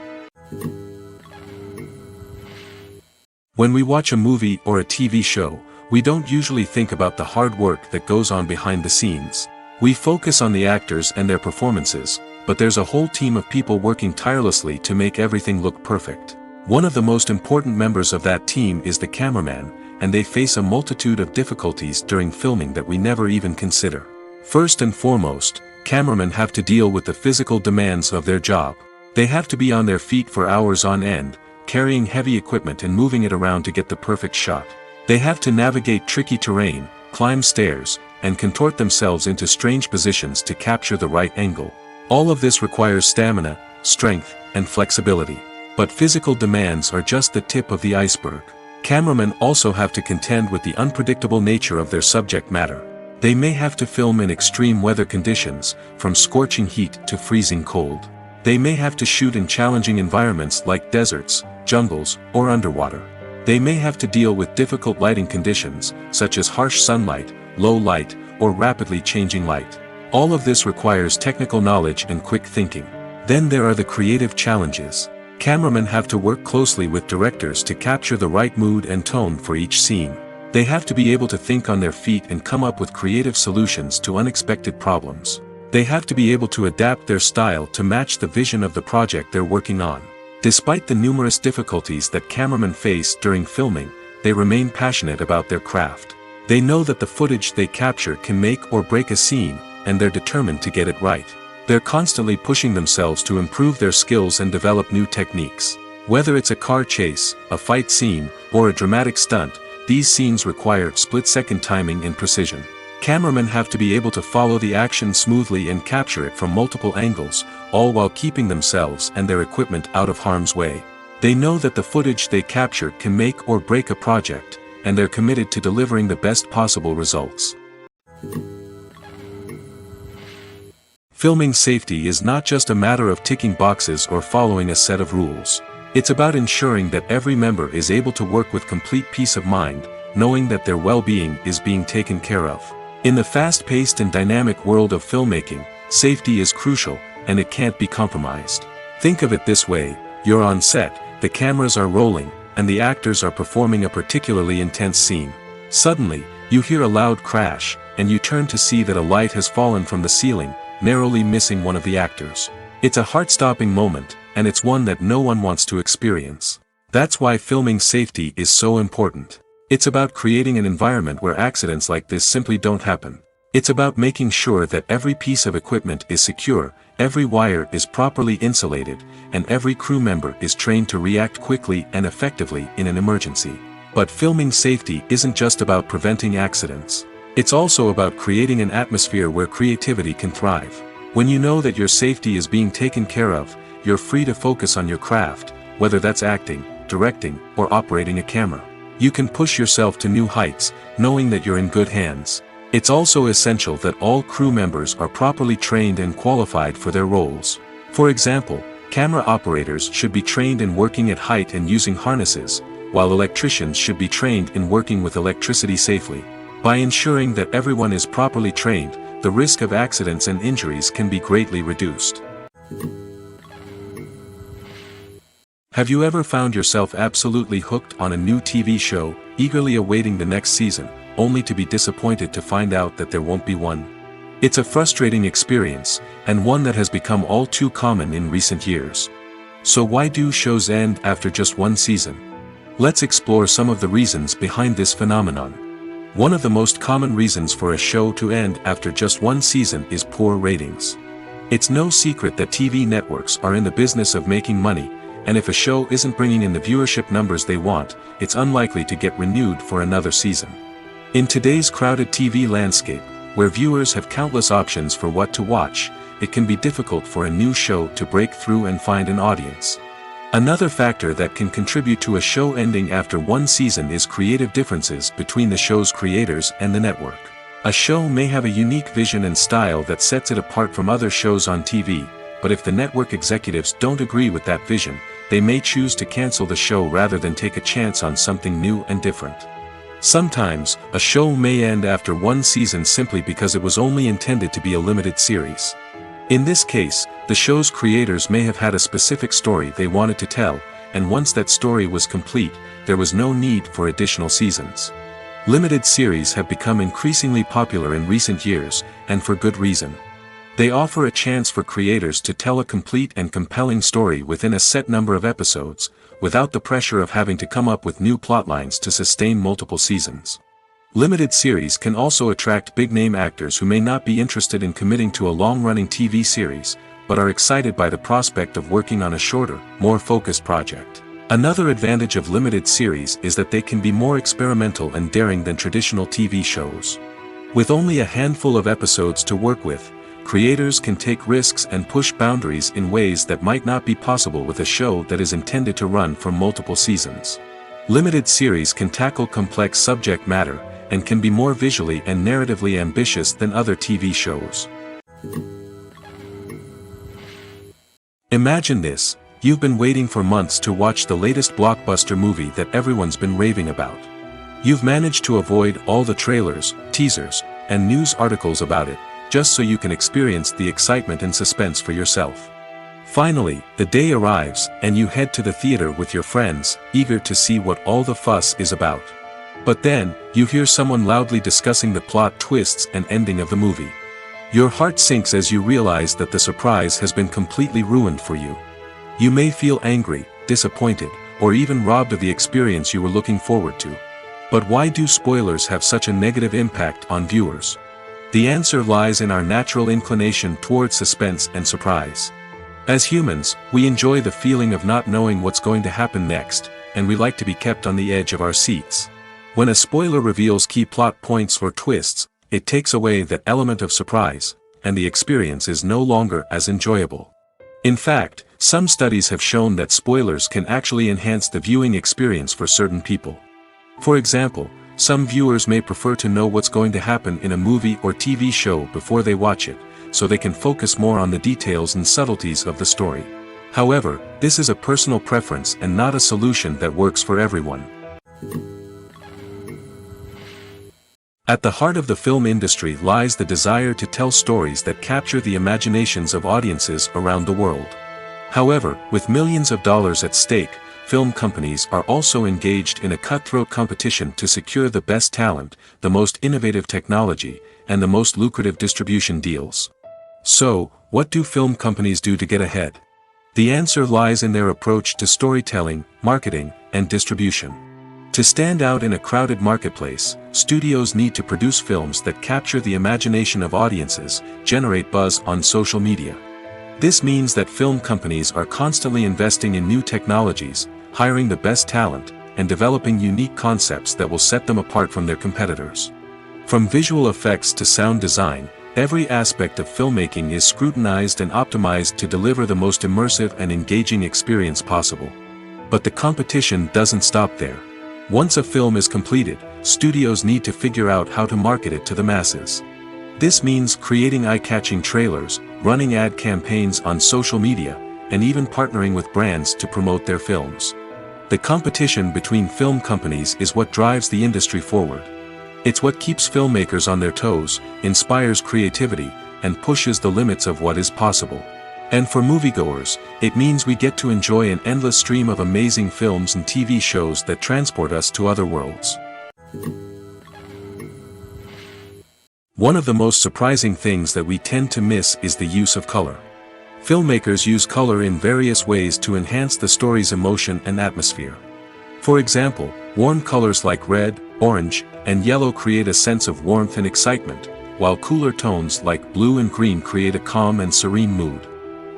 When we watch a movie or a TV show, We don't usually think about the hard work that goes on behind the scenes. We focus on the actors and their performances, but there's a whole team of people working tirelessly to make everything look perfect. One of the most important members of that team is the cameraman, and they face a multitude of difficulties during filming that we never even consider. First and foremost, cameramen have to deal with the physical demands of their job. They have to be on their feet for hours on end, carrying heavy equipment and moving it around to get the perfect shot. They have to navigate tricky terrain, climb stairs, and contort themselves into strange positions to capture the right angle. All of this requires stamina, strength, and flexibility. But physical demands are just the tip of the iceberg. Cameramen also have to contend with the unpredictable nature of their subject matter. They may have to film in extreme weather conditions, from scorching heat to freezing cold. They may have to shoot in challenging environments like deserts, jungles, or underwater. They may have to deal with difficult lighting conditions, such as harsh sunlight, low light, or rapidly changing light. All of this requires technical knowledge and quick thinking. Then there are the creative challenges. Cameramen have to work closely with directors to capture the right mood and tone for each scene. They have to be able to think on their feet and come up with creative solutions to unexpected problems. They have to be able to adapt their style to match the vision of the project they're working on. Despite the numerous difficulties that cameramen face during filming, they remain passionate about their craft. They know that the footage they capture can make or break a scene, and they're determined to get it right. They're constantly pushing themselves to improve their skills and develop new techniques. Whether it's a car chase, a fight scene, or a dramatic stunt, these scenes require split-second timing and precision. Cameramen have to be able to follow the action smoothly and capture it from multiple angles, all while keeping themselves and their equipment out of harm's way. They know that the footage they capture can make or break a project, and they're committed to delivering the best possible results. Filming safety is not just a matter of ticking boxes or following a set of rules. It's about ensuring that every member is able to work with complete peace of mind, knowing that their well-being is being taken care of. In the fast-paced and dynamic world of filmmaking, safety is crucial, and it can't be compromised. Think of it this way: you're on set, the cameras are rolling, and the actors are performing a particularly intense scene. Suddenly, you hear a loud crash, and you turn to see that a light has fallen from the ceiling, narrowly missing one of the actors. It's a heart-stopping moment, and it's one that no one wants to experience. That's why filming safety is so important. It's about creating an environment where accidents like this simply don't happen. It's about making sure that every piece of equipment is secure, every wire is properly insulated, and every crew member is trained to react quickly and effectively in an emergency. But filming safety isn't just about preventing accidents. It's also about creating an atmosphere where creativity can thrive. When you know that your safety is being taken care of, you're free to focus on your craft, whether that's acting, directing, or operating a camera. You can push yourself to new heights, knowing that you're in good hands. It's also essential that all crew members are properly trained and qualified for their roles. For example, camera operators should be trained in working at height and using harnesses, while electricians should be trained in working with electricity safely. By ensuring that everyone is properly trained, the risk of accidents and injuries can be greatly reduced. Have you ever found yourself absolutely hooked on a new TV show, eagerly awaiting the next season, only to be disappointed to find out that there won't be one? It's a frustrating experience, and one that has become all too common in recent years. So why do shows end after just one season? Let's explore some of the reasons behind this phenomenon. One of the most common reasons for a show to end after just one season is poor ratings. It's no secret that TV networks are in the business of making money, and if a show isn't bringing in the viewership numbers they want, it's unlikely to get renewed for another season. In today's crowded TV landscape, where viewers have countless options for what to watch, it can be difficult for a new show to break through and find an audience. Another factor that can contribute to a show ending after one season is creative differences between the show's creators and the network. A show may have a unique vision and style that sets it apart from other shows on TV, but if the network executives don't agree with that vision, they may choose to cancel the show rather than take a chance on something new and different. Sometimes, a show may end after one season simply because it was only intended to be a limited series. In this case, the show's creators may have had a specific story they wanted to tell, and once that story was complete, there was no need for additional seasons. Limited series have become increasingly popular in recent years, and for good reason. They offer a chance for creators to tell a complete and compelling story within a set number of episodes, without the pressure of having to come up with new plotlines to sustain multiple seasons. Limited series can also attract big-name actors who may not be interested in committing to a long-running TV series, but are excited by the prospect of working on a shorter, more focused project. Another advantage of limited series is that they can be more experimental and daring than traditional TV shows. With only a handful of episodes to work with, creators can take risks and push boundaries in ways that might not be possible with a show that is intended to run for multiple seasons. Limited series can tackle complex subject matter, and can be more visually and narratively ambitious than other TV shows. Imagine this. You've been waiting for months to watch the latest blockbuster movie that everyone's been raving about. You've managed to avoid all the trailers, teasers, and news articles about it, just so you can experience the excitement and suspense for yourself. Finally, the day arrives, and you head to the theater with your friends, eager to see what all the fuss is about. But then, you hear someone loudly discussing the plot twists and ending of the movie. Your heart sinks as you realize that the surprise has been completely ruined for you. You may feel angry, disappointed, or even robbed of the experience you were looking forward to. But why do spoilers have such a negative impact on viewers? The answer lies in our natural inclination toward suspense and surprise. As humans, we enjoy the feeling of not knowing what's going to happen next, and we like to be kept on the edge of our seats. When a spoiler reveals key plot points or twists, it takes away that element of surprise, and the experience is no longer as enjoyable. In fact, some studies have shown that spoilers can actually enhance the viewing experience for certain people. For example, some viewers may prefer to know what's going to happen in a movie or TV show before they watch it, so they can focus more on the details and subtleties of the story. However, this is a personal preference and not a solution that works for everyone. At the heart of the film industry lies the desire to tell stories that capture the imaginations of audiences around the world. However, with millions of dollars at stake, film companies are also engaged in a cutthroat competition to secure the best talent, the most innovative technology, and the most lucrative distribution deals. So, what do film companies do to get ahead? The answer lies in their approach to storytelling, marketing, and distribution. To stand out in a crowded marketplace, studios need to produce films that capture the imagination of audiences, generate buzz on social media. This means that film companies are constantly investing in new technologies, hiring the best talent, and developing unique concepts that will set them apart from their competitors. From visual effects to sound design, every aspect of filmmaking is scrutinized and optimized to deliver the most immersive and engaging experience possible. But the competition doesn't stop there. Once a film is completed, studios need to figure out how to market it to the masses. This means creating eye-catching trailers, running ad campaigns on social media, and even partnering with brands to promote their films. The competition between film companies is what drives the industry forward. It's what keeps filmmakers on their toes, inspires creativity, and pushes the limits of what is possible. And for moviegoers, it means we get to enjoy an endless stream of amazing films and TV shows that transport us to other worlds. One of the most surprising things that we tend to miss is the use of color. Filmmakers use color in various ways to enhance the story's emotion and atmosphere. For example, warm colors like red, orange, and yellow create a sense of warmth and excitement, while cooler tones like blue and green create a calm and serene mood.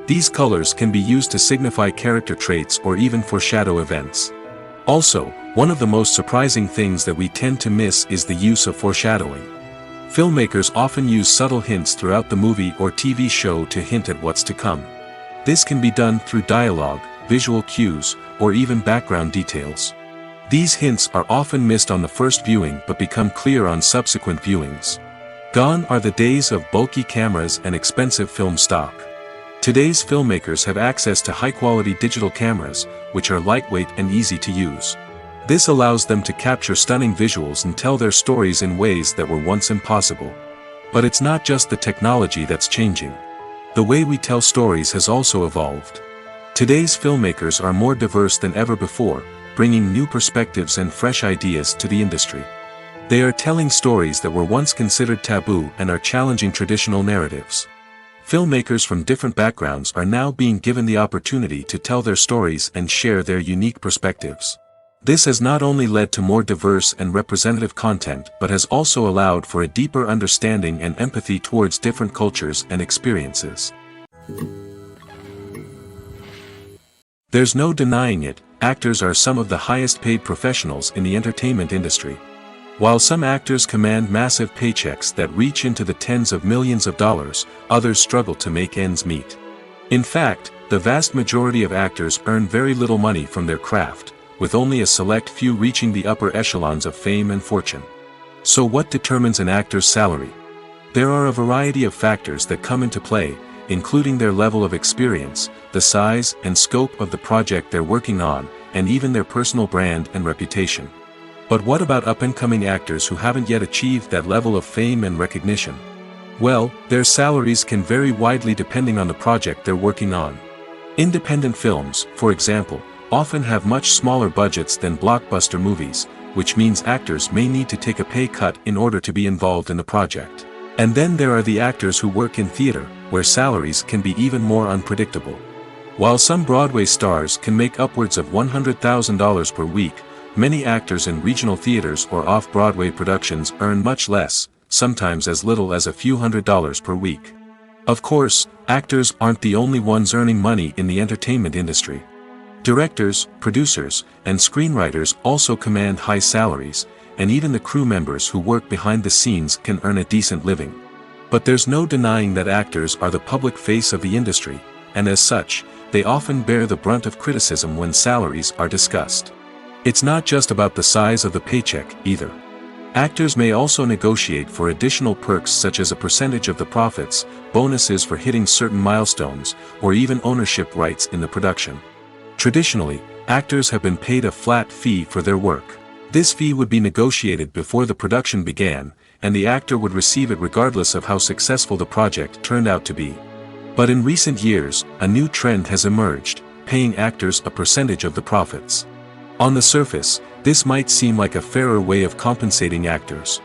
These colors can be used to signify character traits or even foreshadow events. Also, one of the most surprising things that we tend to miss is the use of foreshadowing. Filmmakers often use subtle hints throughout the movie or TV show to hint at what's to come. This can be done through dialogue, visual cues, or even background details. These hints are often missed on the first viewing but become clear on subsequent viewings. Gone are the days of bulky cameras and expensive film stock. Today's filmmakers have access to high-quality digital cameras, which are lightweight and easy to use. This allows them to capture stunning visuals and tell their stories in ways that were once impossible. But it's not just the technology that's changing. The way we tell stories has also evolved. Today's filmmakers are more diverse than ever before, bringing new perspectives and fresh ideas to the industry. They are telling stories that were once considered taboo and are challenging traditional narratives. Filmmakers from different backgrounds are now being given the opportunity to tell their stories and share their unique perspectives. This has not only led to more diverse and representative content but has also allowed for a deeper understanding and empathy towards different cultures and experiences. There's no denying it, actors are some of the highest paid professionals in the entertainment industry. While some actors command massive paychecks that reach into the tens of millions of dollars, others struggle to make ends meet. In fact, the vast majority of actors earn very little money from their craft, with only a select few reaching the upper echelons of fame and fortune. So what determines an actor's salary? There are a variety of factors that come into play, including their level of experience, the size and scope of the project they're working on, and even their personal brand and reputation. But what about up-and-coming actors who haven't yet achieved that level of fame and recognition? Well, their salaries can vary widely depending on the project they're working on. Independent films, for example, often have much smaller budgets than blockbuster movies, which means actors may need to take a pay cut in order to be involved in the project. And then there are the actors who work in theater, where salaries can be even more unpredictable. While some Broadway stars can make upwards of $100,000 per week, many actors in regional theaters or off-Broadway productions earn much less, sometimes as little as a few $100s per week. Of course, actors aren't the only ones earning money in the entertainment industry. Directors, producers, and screenwriters also command high salaries, and even the crew members who work behind the scenes can earn a decent living. But there's no denying that actors are the public face of the industry, and as such, they often bear the brunt of criticism when salaries are discussed. It's not just about the size of the paycheck, either. Actors may also negotiate for additional perks such as a percentage of the profits, bonuses for hitting certain milestones, or even ownership rights in the production. Traditionally, actors have been paid a flat fee for their work. This fee would be negotiated before the production began, and the actor would receive it regardless of how successful the project turned out to be. But in recent years, a new trend has emerged, paying actors a percentage of the profits. On the surface, this might seem like a fairer way of compensating actors.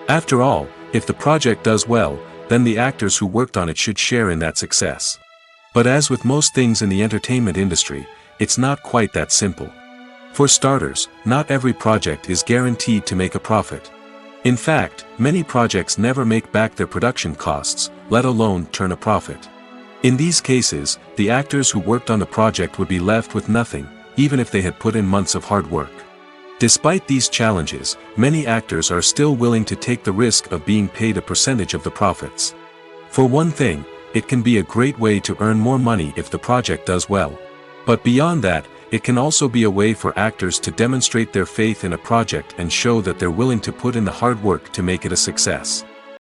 After all, if the project does well, then the actors who worked on it should share in that success. But as with most things in the entertainment industry, it's not quite that simple. For starters, not every project is guaranteed to make a profit. In fact, many projects never make back their production costs, let alone turn a profit. In these cases, the actors who worked on the project would be left with nothing, even if they had put in months of hard work. Despite these challenges, many actors are still willing to take the risk of being paid a percentage of the profits. For one thing, it can be a great way to earn more money if the project does well. But beyond that, it can also be a way for actors to demonstrate their faith in a project and show that they're willing to put in the hard work to make it a success.